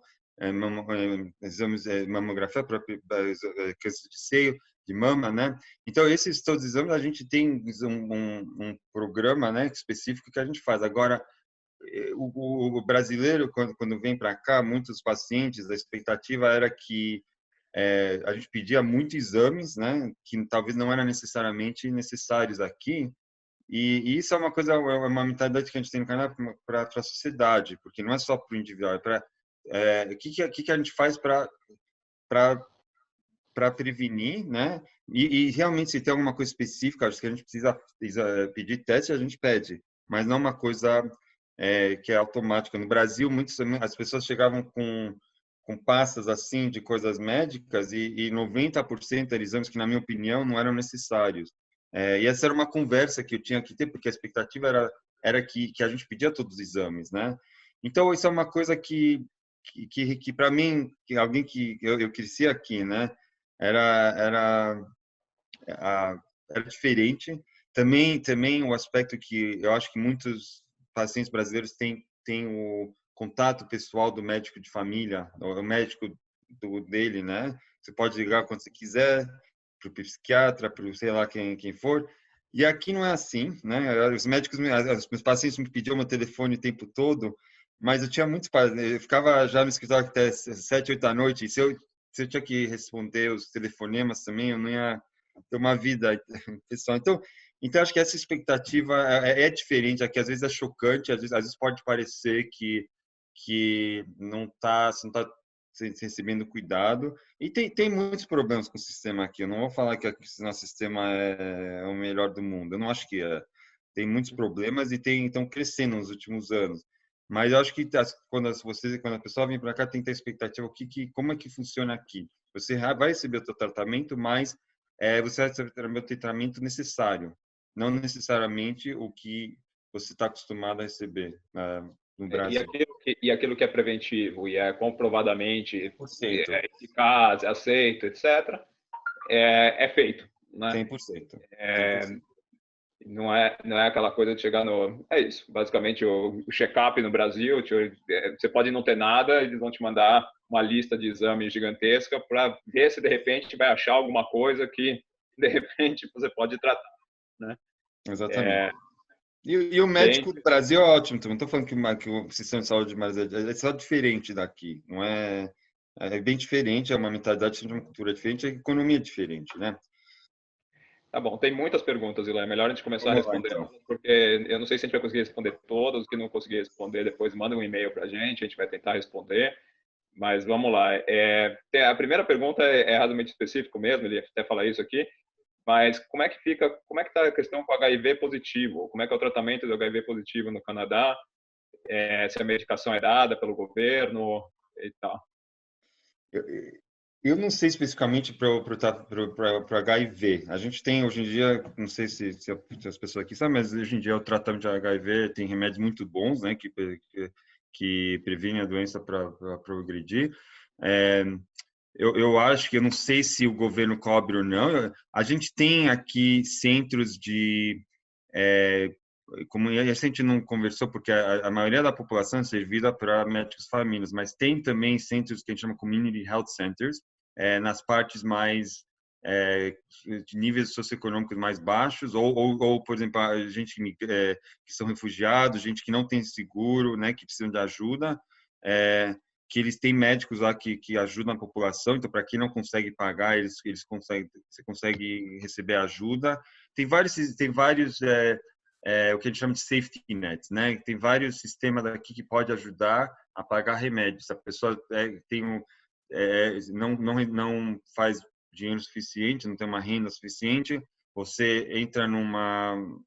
exames mamografia para câncer de seio, de mama, né? Então esses todos os exames a gente tem um programa, né, específico que a gente faz. Agora o brasileiro quando vem para cá, muitos pacientes, a expectativa era que a gente pedia muitos exames, né, que talvez não eram necessariamente necessários aqui, e isso é uma coisa, é uma mentalidade que a gente tem no Canadá para a sociedade, porque não é só para o individual, é para o que a gente faz para prevenir, né? E realmente se tem alguma coisa específica, acho que a gente precisa pedir teste, a gente pede, mas não uma coisa que é automática. No Brasil, as pessoas chegavam com pastas assim de coisas médicas e 90% eram exames que, na minha opinião, não eram necessários. E essa era uma conversa que eu tinha que ter, porque a expectativa era que a gente pedia todos os exames, né? Então, isso é uma coisa que para mim, que alguém que eu cresci aqui, né? Era era diferente. Também o aspecto que eu acho que muitos pacientes brasileiros têm o contato pessoal do médico de família, o médico dele, né? Você pode ligar quando você quiser, para o psiquiatra, para o sei lá quem for. E aqui não é assim, né? Os médicos, os meus pacientes me pediam meu telefone o tempo todo, mas eu tinha muitos, eu ficava já no escritório até 7, 8 da noite, e se eu tinha que responder os telefonemas também, eu não ia ter uma vida pessoal. Então acho que essa expectativa é diferente aqui, às vezes é chocante, às vezes pode parecer que você não está recebendo cuidado. E tem muitos problemas com o sistema aqui. Eu não vou falar que o nosso sistema é o melhor do mundo. Eu não acho que é. Tem muitos problemas e estão crescendo nos últimos anos. Mas eu acho que quando a pessoa vem para cá, tem que ter expectativa como é que funciona aqui. Você vai receber o seu tratamento, mas você vai receber o tratamento necessário, não necessariamente o que você está acostumado a receber no Brasil. E aquilo que é preventivo e é comprovadamente 100%. eficaz, aceito, etc., é feito, né? 100%. Não é aquela coisa de chegar no... É isso, basicamente o check-up no Brasil, você pode não ter nada, eles vão te mandar uma lista de exames gigantesca para ver se de repente vai achar alguma coisa que de repente você pode tratar, né? Exatamente. E o Bem, médico do Brasil é ótimo, não estou falando que o sistema de saúde é só diferente daqui, não é? É bem diferente, é uma mentalidade, uma cultura diferente, a economia é diferente, né? tá bom, tem muitas perguntas, Ilan. É melhor a gente começar Vamos lá, respondendo, então. porque eu não sei se a gente vai conseguir responder todos. Que não conseguir responder, depois manda um e-mail para a gente vai tentar responder. Mas vamos lá. A primeira pergunta é razoavelmente específico mesmo, ele até fala isso aqui. Mas como é que está a questão com HIV positivo? Como é que é o tratamento do HIV positivo no Canadá? Se a medicação é dada pelo governo e tal. Eu, eu não sei especificamente para o HIV. A gente tem hoje em dia, não sei se as pessoas aqui sabem, mas hoje em dia o tratamento de HIV tem remédios muito bons, né, que previnem a doença para progredir. É, eu acho que eu não sei se o governo cobre ou não. A gente tem aqui centros é, como a gente não conversou, porque a maioria da população é servida para médicos famílias, mas tem também centros que a gente chama Community Health Centers, nas partes mais de níveis socioeconômicos mais baixos, ou por exemplo, a gente que são refugiados, gente que não tem seguro, né, que precisam de ajuda, que eles têm médicos lá que ajudam a população, então para quem não consegue pagar, você consegue receber ajuda. Tem vários o que a gente chama de safety nets, né? Tem vários sistemas daqui que pode ajudar a pagar remédios. Se a pessoa não faz dinheiro suficiente, não tem uma renda suficiente, você entra numa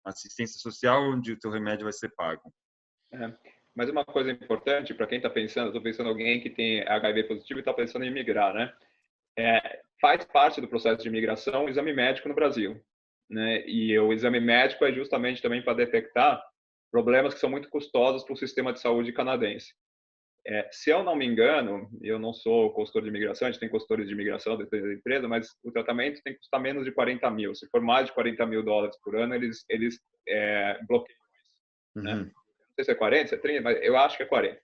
assistência social onde o teu remédio vai ser pago. Mas uma coisa importante para quem está pensando, estou pensando em alguém que tem HIV positivo e está pensando em migrar, né? Faz parte do processo de imigração o exame médico no Brasil, né? E o exame médico é justamente também para detectar problemas que são muito custosos para o sistema de saúde canadense. Se eu não me engano, eu não sou consultor de imigração, a gente tem consultores de imigração dentro da empresa, mas o tratamento tem que custar menos de 40 mil. Se for mais de 40 mil dólares por ano, eles bloqueiam isso, né? Uhum. Não sei se é 40, se é 30, mas eu acho que é 40.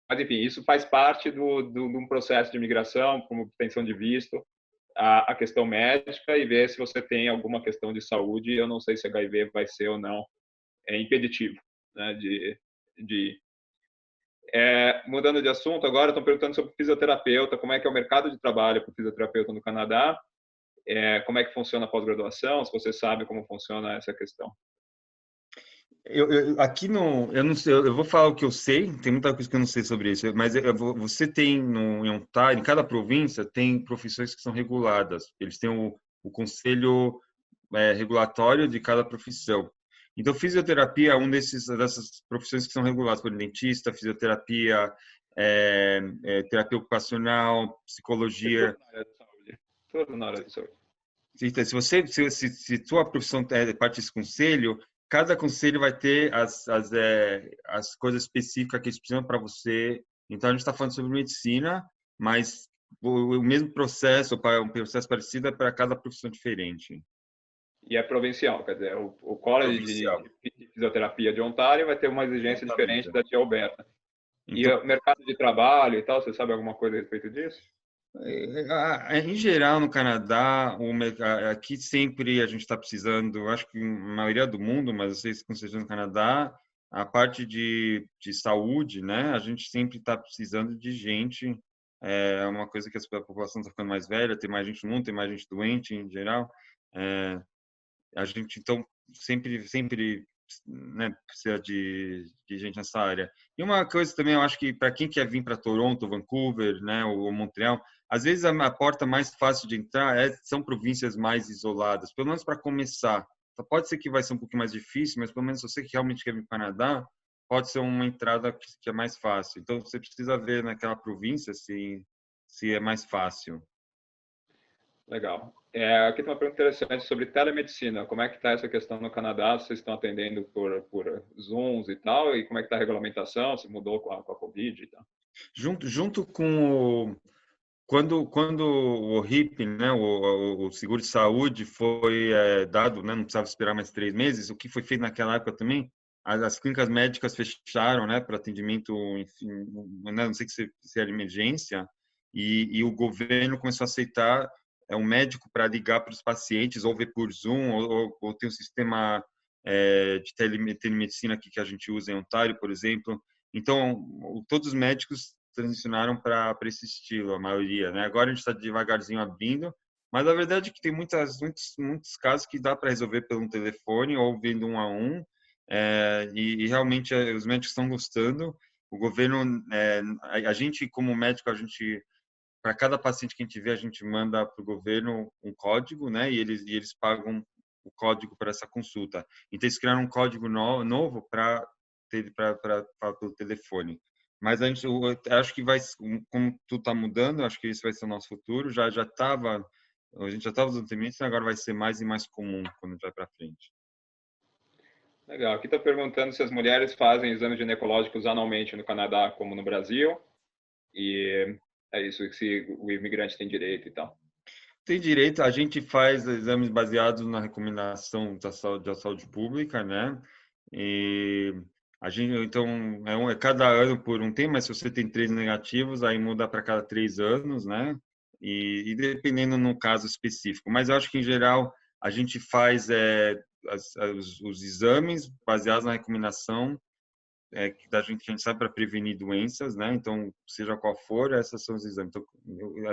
Mas, enfim, isso faz parte de um processo de imigração, como obtenção de visto, a questão médica e ver se você tem alguma questão de saúde. Eu não sei se HIV vai ser ou não impeditivo, né, de mudando de assunto, agora estão perguntando sobre fisioterapeuta, como é que é o mercado de trabalho para o fisioterapeuta no Canadá, como é que funciona a pós-graduação, se você sabe como funciona essa questão. Aqui no, eu não sei, eu vou falar o que eu sei, tem muita coisa que eu não sei sobre isso, mas você tem em Ontário, em cada província, tem profissões que são reguladas, eles têm o conselho regulatório de cada profissão. Então, fisioterapia é dessas profissões que são reguladas por dentista, fisioterapia, terapia ocupacional, psicologia. Tudo na área de saúde. Tudo na área de saúde. Então, se sua profissão é parte desse conselho, cada conselho vai ter as coisas específicas que eles precisam para você. Então, a gente está falando sobre medicina, mas o mesmo processo, um processo parecido, é para cada profissão diferente. E é provincial, quer dizer, o College Provincial. de Fisioterapia de Ontário vai ter uma exigência diferente da de Alberta. E Então, o mercado de trabalho e tal, você sabe alguma coisa a respeito disso? em geral, no Canadá, aqui sempre a gente está precisando, acho que na maioria do mundo, mas eu sei que com certeza no Canadá, a parte de saúde, né? A gente sempre está precisando de gente. É uma coisa que a população está ficando mais velha, tem mais gente no mundo, tem mais gente doente em geral. É, a gente, então, sempre né, precisa de gente nessa área. E uma coisa também, eu acho que para quem quer vir para Toronto, Vancouver, né, ou Montreal, às vezes a porta mais fácil de entrar são províncias mais isoladas, pelo menos para começar. Então, pode ser que vai ser um pouquinho mais difícil, mas pelo menos você que realmente quer vir para o Canadá, pode ser uma entrada que é mais fácil. Então, você precisa ver naquela província se é mais fácil. Legal. Aqui tem uma pergunta interessante sobre telemedicina. Como é que está essa questão no Canadá? Vocês estão atendendo por Zooms e tal? E como é que está a regulamentação? Se mudou com a Covid e tal? Junto com quando o RIP, né, o seguro de saúde foi dado, né, não precisava esperar mais 3 meses. O que foi feito naquela época também, as clínicas médicas fecharam, né, para atendimento, enfim, né, não sei se era emergência, e o governo começou a aceitar um médico para ligar para os pacientes, ou ver por Zoom, ou ter um sistema de telemedicina aqui que a gente usa em Ontário, por exemplo. Então, todos os médicos transicionaram para esse estilo, a maioria, né? Agora a gente está devagarzinho abrindo, mas a verdade é que tem muitos casos que dá para resolver pelo telefone ou vendo 1 a 1, e realmente os médicos estão gostando. O governo, a gente como médico, a gente para cada paciente que a gente vê, a gente manda para o governo um código, né? E eles pagam o código para essa consulta. Então eles criaram um código novo para falar pelo telefone. Mas eu acho que como tudo está mudando, acho que isso vai ser o nosso futuro. A gente já estava usando telemedicina, agora vai ser mais e mais comum quando a gente vai para frente. Legal. Aqui está perguntando se as mulheres fazem exames ginecológicos anualmente no Canadá, como no Brasil. E é isso, se o imigrante tem direito e tal. Tem direito, a gente faz exames baseados na recomendação da saúde pública, né? E a gente, então, cada ano por um tempo, mas se você tem 3 negativos, aí muda para cada 3 anos, né? E dependendo no caso específico. Mas eu acho que, em geral, a gente faz os exames baseados na recomendação que a gente sabe para prevenir doenças, né? Então, seja qual for, esses são os exames. Então,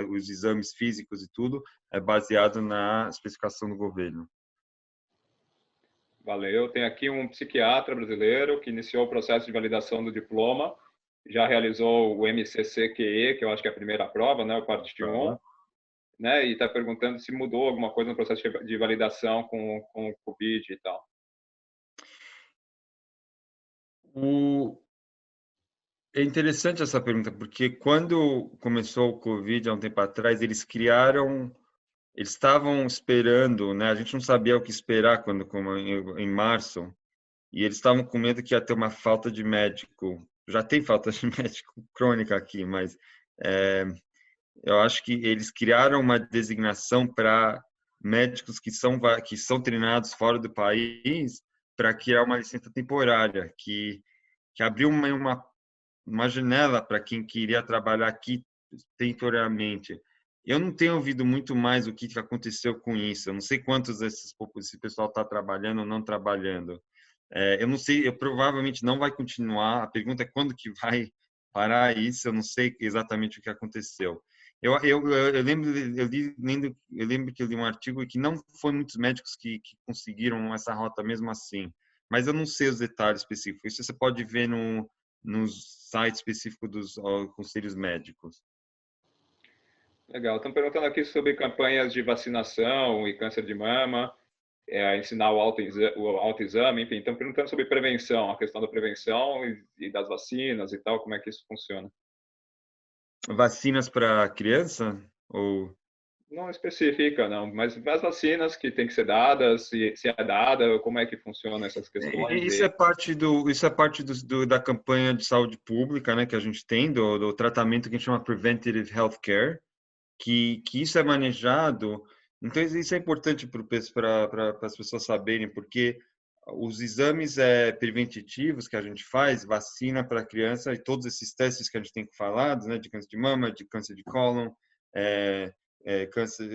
os exames físicos e tudo é baseado na especificação do governo. Valeu. Tem aqui um psiquiatra brasileiro que iniciou o processo de validação do diploma, já realizou o MCCQE, que eu acho que é a primeira prova, né, o Part 1, né, e está perguntando se mudou alguma coisa no processo de validação com o Covid e tal. É interessante essa pergunta, porque quando começou o Covid, há um tempo atrás, eles estavam esperando, né? A gente não sabia o que esperar como em março, e eles estavam com medo que ia ter uma falta de médico já tem falta de médico crônica aqui, mas é, eu acho que eles criaram uma designação para médicos que são treinados fora do país para criar uma licença temporária, que abriu uma janela para quem queria trabalhar aqui temporariamente. Eu não tenho ouvido muito mais o que aconteceu com isso. Eu não sei quantos esse pessoal está trabalhando ou não trabalhando. Eu não sei, eu provavelmente não vai continuar. A pergunta é quando que vai parar isso. Eu não sei exatamente o que aconteceu. Eu lembro, eu lembro que eu li um artigo que não foi muitos médicos que conseguiram essa rota mesmo assim. Mas eu não sei os detalhes específicos. Isso você pode ver no site específico dos conselhos médicos. Legal. Estão perguntando aqui sobre campanhas de vacinação e câncer de mama, ensinar o autoexame, enfim. Estão perguntando sobre prevenção, a questão da prevenção e das vacinas e tal, como é que isso funciona. Vacinas para criança? Ou Não especifica, não, mas as vacinas que têm que ser dadas, se é dada, como é que funciona essas questões. isso é parte da campanha de saúde pública, né, que a gente tem do tratamento que a gente chama preventive healthcare, que isso é manejado. Então isso é importante para as pessoas saberem, porque os exames preventivos que a gente faz, vacina para criança e todos esses testes que a gente tem falado, né, de câncer de mama, de câncer de cólon, é, câncer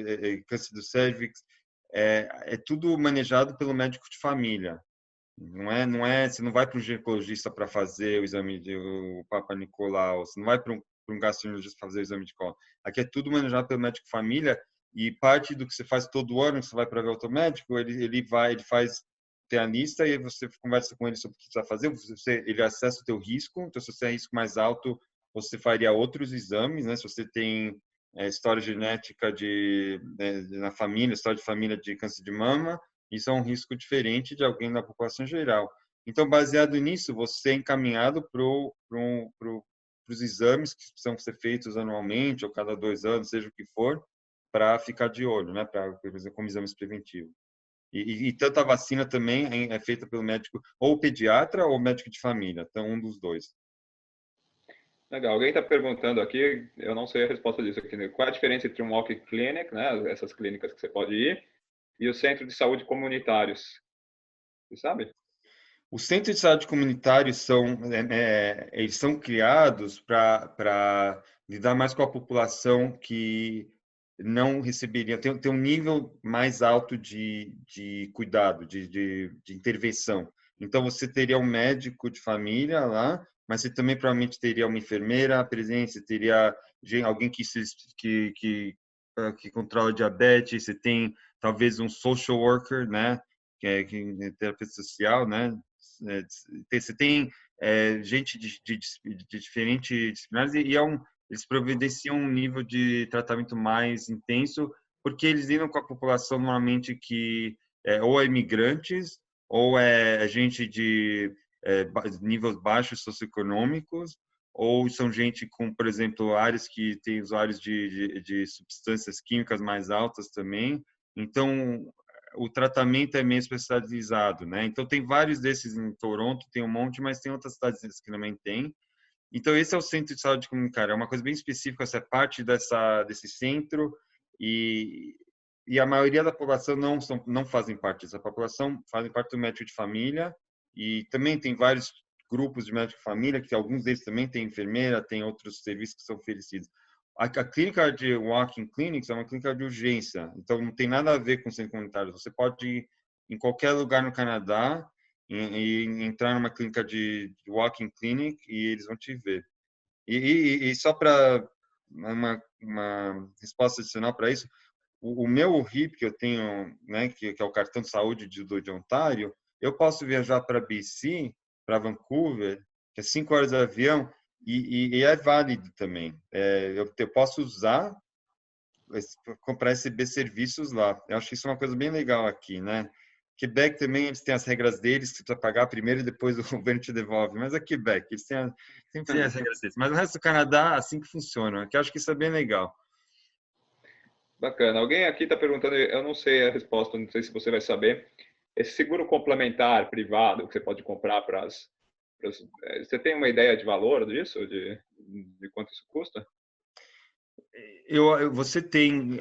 do cérvix, é tudo manejado pelo médico de família. Você não vai para um ginecologista para fazer o exame o Papa Nicolau, você não vai para um gastroenterologista fazer o exame de colo. Aqui é tudo manejado pelo médico de família e parte do que você faz todo ano, que você vai para ver outro médico, ele faz tem a lista e aí você conversa com ele sobre o que você vai fazer, ele acessa o teu risco, então se você tem risco mais alto, você faria outros exames, né? Se você tem história genética na família, história de família de câncer de mama, isso é um risco diferente de alguém da população geral. Então, baseado nisso, você é encaminhado para os exames que precisam ser feitos anualmente ou cada 2 anos, seja o que for, para ficar de olho, né? Como exames preventivos. E tanto a vacina também é feita pelo médico, ou pediatra ou médico de família, então um dos dois. Legal. Alguém está perguntando aqui, eu não sei a resposta disso aqui, né? Qual é a diferença entre um walk clinic, né, essas clínicas que você pode ir, e o centro de saúde comunitários? Você sabe? Os centros de saúde comunitários eles são criados para lidar mais com a população que não receberia, tem um nível mais alto de cuidado, de intervenção. Então, você teria um médico de família lá, mas você também provavelmente teria uma enfermeira presente, você teria alguém que controla diabetes, você tem talvez um social worker, né? Que é terapeuta social, né? Você tem gente de diferentes disciplinares eles providenciam um nível de tratamento mais intenso, porque eles lidam com a população normalmente que ou é imigrantes ou é gente de níveis baixos socioeconômicos, ou são gente com, por exemplo, áreas que têm usuários de substâncias químicas mais altas também. Então, o tratamento é meio especializado, né? Então tem vários desses em Toronto, tem um monte, mas tem outras cidades que também tem. Então esse é o centro de saúde comunitária, é uma coisa bem específica, essa parte desse centro e a maioria da população não fazem parte dessa população, fazem parte do médico de família e também tem vários grupos de médico de família, que alguns deles também têm enfermeira, tem outros serviços que são oferecidos. A clínica de walk-in clinics é uma clínica de urgência, então não tem nada a ver com centro comunitário. Você pode ir em qualquer lugar no Canadá e entrar numa clínica de walk-in clinic e eles vão te ver. E só para uma resposta adicional para isso, o meu RIP que eu tenho, né, que é o cartão de saúde de Ontário, eu posso viajar para BC, para Vancouver, que é 5 horas de avião, e é válido também. Eu posso usar para receber serviços lá. Eu acho isso uma coisa bem legal aqui, né? Quebec também eles têm as regras deles que você precisa pagar primeiro e depois o governo te devolve. Mas a Quebec eles sempre têm as regras deles. Mas o resto do Canadá assim que funciona. Que eu acho que isso é bem legal. Bacana. Alguém aqui está perguntando, eu não sei a resposta, não sei se você vai saber. Esse seguro complementar privado que você pode comprar para Você tem uma ideia de valor disso, de quanto isso custa? Você tem,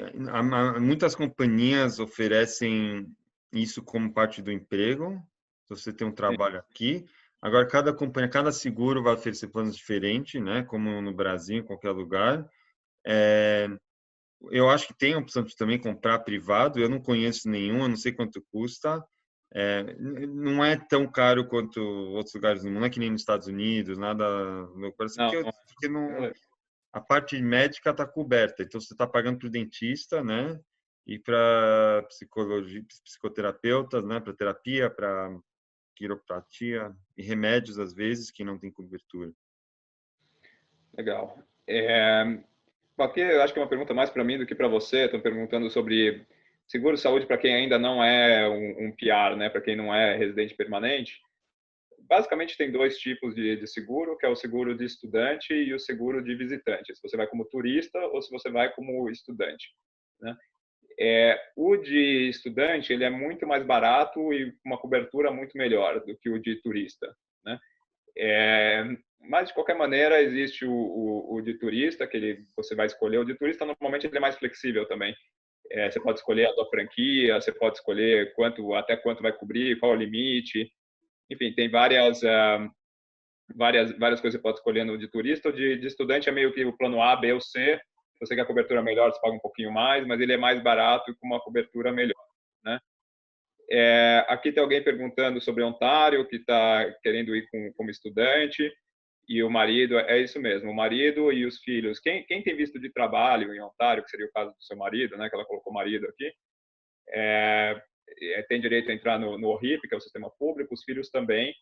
muitas companhias oferecem isso como parte do emprego, você tem um Sim. trabalho aqui. Agora, cada companhia, cada seguro vai oferecer planos diferentes, né? Como no Brasil, em qualquer lugar. É, eu acho que tem a opção de também comprar privado, eu não conheço nenhum, eu não sei quanto custa. Não é tão caro quanto outros lugares do mundo, não é que nem nos Estados Unidos, nada no coração, Não, porque não, não. a parte médica está coberta, então você está pagando para o dentista, né? E para psicologia, psicoterapeutas, né? Para terapia, para quiropratia e remédios às vezes que não tem cobertura. Legal. Aqui eu acho que é uma pergunta mais para mim do que para você. Estão perguntando sobre seguro-saúde para quem ainda não é um PR, né? Para quem não é residente permanente. Basicamente tem dois tipos de seguro, que é o seguro de estudante e o seguro de visitante. Se você vai como turista ou se você vai como estudante, né? O de estudante ele é muito mais barato e uma cobertura muito melhor do que o de turista, né? É, mas de qualquer maneira existe o de turista, você vai escolher. O de turista normalmente ele é mais flexível também. Você pode escolher a sua franquia, você pode escolher até quanto vai cobrir, qual é o limite. Enfim, tem várias coisas que você pode escolher no de turista. O de estudante é meio que o plano A, B ou C. Se você quer a cobertura melhor, você paga um pouquinho mais, mas ele é mais barato e com uma cobertura melhor, né? Aqui tem alguém perguntando sobre Ontário, que está querendo ir como estudante, e o marido, é isso mesmo, o marido e os filhos. Quem tem visto de trabalho em Ontário, que seria o caso do seu marido, né, que ela colocou marido aqui, tem direito a entrar no ORIP, que é o sistema público, os filhos também,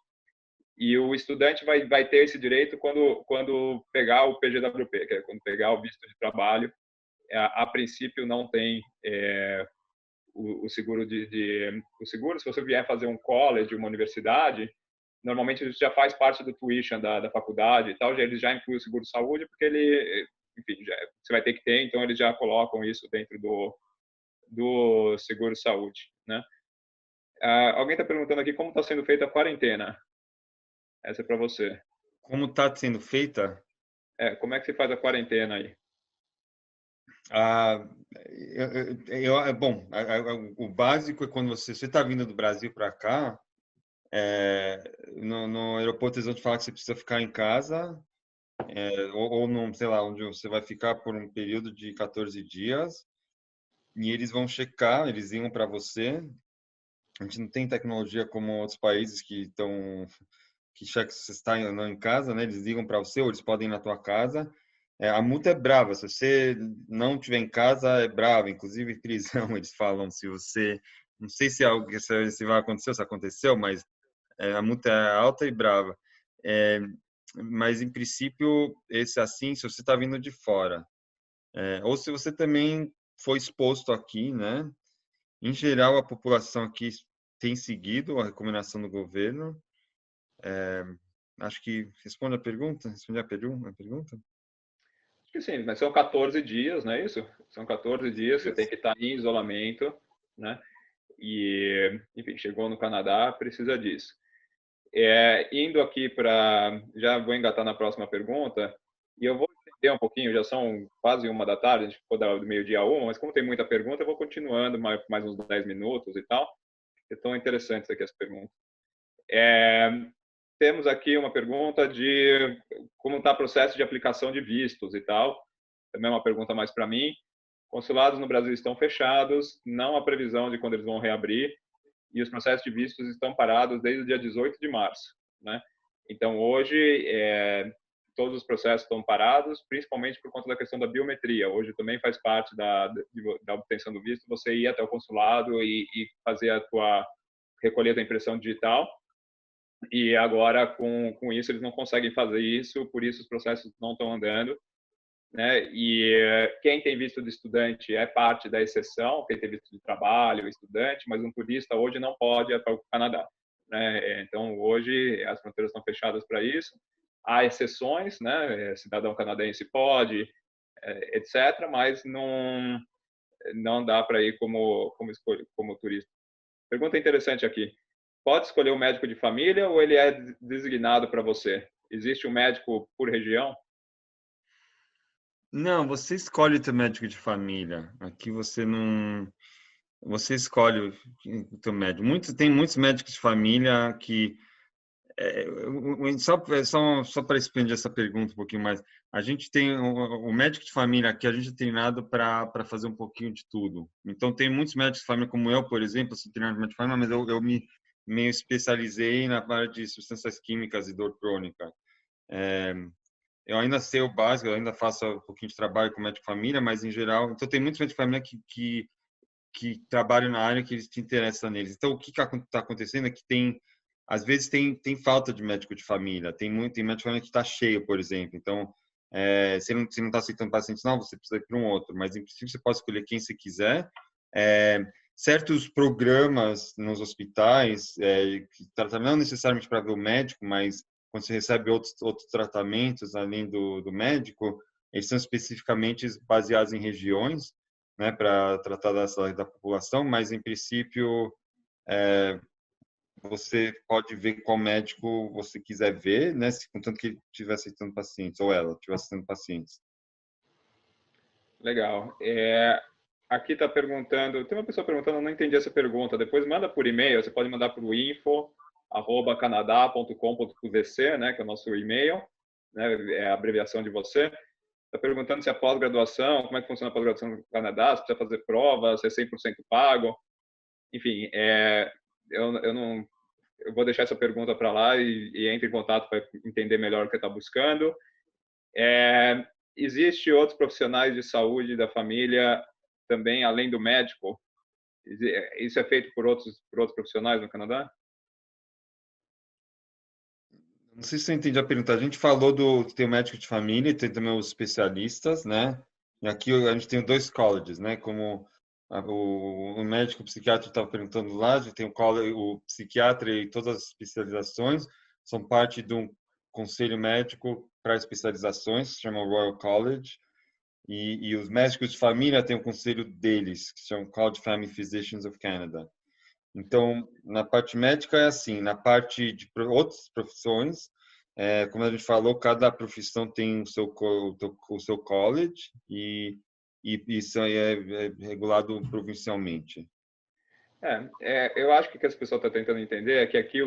e o estudante vai ter esse direito quando pegar o PGWP, que é quando pegar o visto de trabalho. A princípio não tem o seguro o seguro. Se você vier fazer um college, uma universidade, normalmente isso já faz parte do tuition da faculdade e tal, eles já incluem o seguro saúde, porque enfim, você vai ter que ter, então eles já colocam isso dentro do seguro saúde, né? Alguém está perguntando aqui como está sendo feita a quarentena. Essa é para você. Como está sendo feita? Como é que você faz a quarentena aí? Ah, bom, o básico é quando você está vindo do Brasil para cá, no aeroporto eles vão te falar que você precisa ficar em casa, ou no, sei lá, onde você vai ficar por um período de 14 dias, e eles vão checar, eles ligam para você. A gente não tem tecnologia como outros países que checam se você está ou não em casa, né? Eles ligam para você ou eles podem ir na tua casa. A multa é brava. Se você não estiver em casa, é brava. Inclusive prisão, eles falam. Se você, não sei se algo se vai acontecer, se aconteceu, mas a multa é alta e brava. É, mas em princípio, esse assim, se você está vindo de fora, ou se você também foi exposto aqui, né? Em geral, a população aqui tem seguido a recomendação do governo. Acho que responde a pergunta. Respondi a pergunta? Acho que sim, mas são 14 dias, não é isso? São 14 dias, você tem que estar em isolamento, né? E, enfim, chegou no Canadá, precisa disso. Indo aqui para... Já vou engatar na próxima pergunta, e eu vou entender um pouquinho, já são quase 1 da tarde, a gente ficou do meio-dia a 1, mas como tem muita pergunta, eu vou continuando mais uns 10 minutos e tal. Estão interessantes aqui as perguntas. Temos aqui uma pergunta de como está o processo de aplicação de vistos e tal. Também é uma pergunta mais para mim. Consulados no Brasil estão fechados, não há previsão de quando eles vão reabrir, e os processos de vistos estão parados desde o dia 18 de março, né? Então, hoje, todos os processos estão parados, principalmente por conta da questão da biometria. Hoje também faz parte da obtenção do visto você ir até o consulado e fazer recolher a impressão digital. E agora, com isso, eles não conseguem fazer isso, por isso os processos não estão andando, né? E quem tem visto de estudante é parte da exceção, quem tem visto de trabalho, estudante, mas um turista hoje não pode ir para o Canadá, né? Então, hoje, as fronteiras estão fechadas para isso. Há exceções, né? Cidadão canadense pode, etc., mas não dá para ir como turista. Pergunta interessante aqui. pode escolher o médico de família ou ele é designado para você? Existe um médico por região? Não, você escolhe o teu médico de família. Aqui você não. Você escolhe o teu médico. Tem muitos médicos de família que. Só para expandir essa pergunta um pouquinho mais. A gente tem o médico de família aqui, a gente é treinado para fazer um pouquinho de tudo. Então, tem muitos médicos de família, como eu, por exemplo, sou treinado de médico de família, mas eu me meio especializei na parte de substâncias químicas e dor crônica. Eu ainda sei o básico, eu ainda faço um pouquinho de trabalho com médico de família, mas em geral, então tem muitos médicos de família que trabalham na área que eles te interessam neles. Então o que está acontecendo é que às vezes tem falta de médico de família, tem médico de família que está cheio, por exemplo. Então você não está aceitando pacientes, não, você precisa ir para um outro, mas em princípio você pode escolher quem você quiser. Certos programas nos hospitais, não necessariamente para ver o médico, mas quando você recebe outros tratamentos além do médico, eles são especificamente baseados em regiões, né, para tratar da população, mas em princípio você pode ver qual médico você quiser ver, né, contanto que ele estiver aceitando pacientes, ou ela estiver aceitando pacientes. Legal. Aqui está perguntando, tem uma pessoa perguntando, eu não entendi essa pergunta. Depois manda por e-mail, você pode mandar para o info@canadá.com.vc, né, que é o nosso e-mail, né, é a abreviação de você. Está perguntando se a pós-graduação, como é que funciona a pós-graduação no Canadá, se precisa fazer provas, se é 100% pago. Enfim, eu não, eu vou deixar essa pergunta para lá e entre em contato para entender melhor o que está buscando. Existe outros profissionais de saúde da família também, além do médico? Isso é feito por outros profissionais no Canadá? Não sei se eu entendi a pergunta. A gente falou tem o médico de família, tem também os especialistas, né? E aqui a gente tem dois colleges, né? Como o médico o psiquiatra estava perguntando lá, a gente tem o psiquiatra e todas as especializações são parte de um conselho médico para especializações, se chama Royal College, e os médicos de família têm um conselho deles, que se chama College Family Physicians of Canada. Então, na parte médica é assim, na parte de outras profissões, como a gente falou, cada profissão tem o seu college e isso aí é regulado provincialmente. Eu acho que o que as pessoas estão tentando entender é que aqui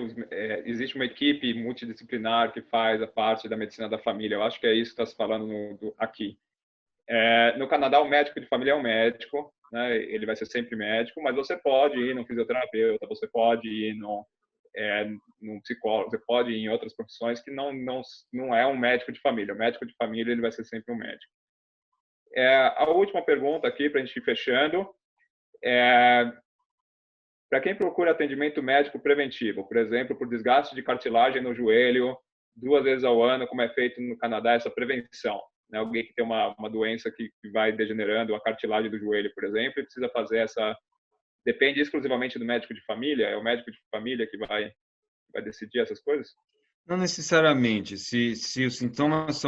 existe uma equipe multidisciplinar que faz a parte da medicina da família. Eu acho que é isso que está se falando aqui. No Canadá, o médico de família é um médico, né? Ele vai ser sempre médico, mas você pode ir num fisioterapeuta, você pode ir num psicólogo, você pode ir em outras profissões que não é um médico de família. O médico de família ele vai ser sempre um médico. A última pergunta aqui, para a gente ir fechando, para quem procura atendimento médico preventivo, por exemplo, por desgaste de cartilagem no joelho, 2 vezes ao ano, como é feito no Canadá, essa prevenção, né? Alguém que tem uma doença que vai degenerando a cartilagem do joelho, por exemplo, e precisa fazer depende exclusivamente do médico de família? É o médico de família que vai decidir essas coisas? Não necessariamente. Se os sintomas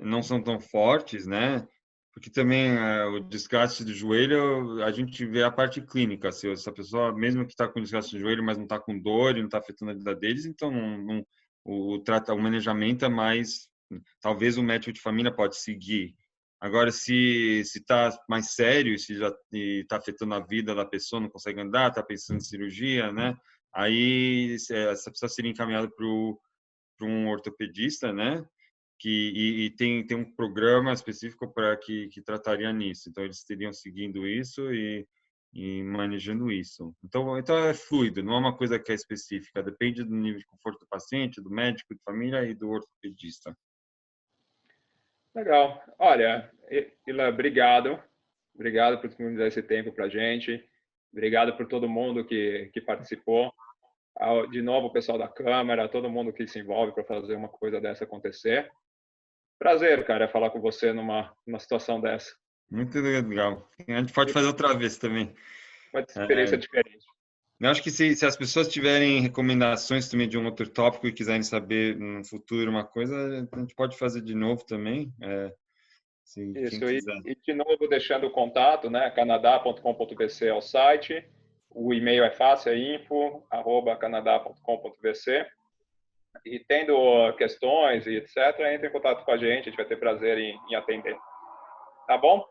não são tão fortes, né? Porque também o desgaste do joelho, a gente vê a parte clínica. Se essa pessoa, mesmo que está com desgaste do joelho, mas não está com dor e não está afetando a vida deles, então o manejamento é mais. Talvez o médico de família pode seguir. Agora, se está mais sério, se já está afetando a vida da pessoa, não consegue andar, está pensando em cirurgia, né? Aí essa pessoa seria encaminhada para um ortopedista, né? Tem um programa específico para que trataria nisso. Então eles teriam seguindo isso e manejando isso. Então é fluido, não é uma coisa que é específica. Depende do nível de conforto do paciente, do médico de família e do ortopedista. Legal. Olha, Ila, obrigado. Obrigado por disponibilizar esse tempo para a gente. Obrigado por todo mundo que participou. De novo, o pessoal da Câmara, todo mundo que se envolve para fazer uma coisa dessa acontecer. Prazer, cara, falar com você numa situação dessa. Muito legal. A gente pode fazer outra vez também. Uma experiência diferente. Eu acho que se as pessoas tiverem recomendações também de um outro tópico e quiserem saber no futuro uma coisa, a gente pode fazer de novo também. Se quem Isso, quiser. e de novo deixando o contato, né? canadá.com.br é o site. O e-mail é fácil, é info@canadá.com.vc. E tendo questões e etc., entre em contato com a gente vai ter prazer em atender. Tá bom?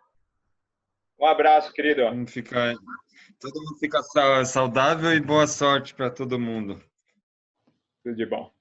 Um abraço, querido. Todo mundo fica saudável e boa sorte para todo mundo. Tudo de bom.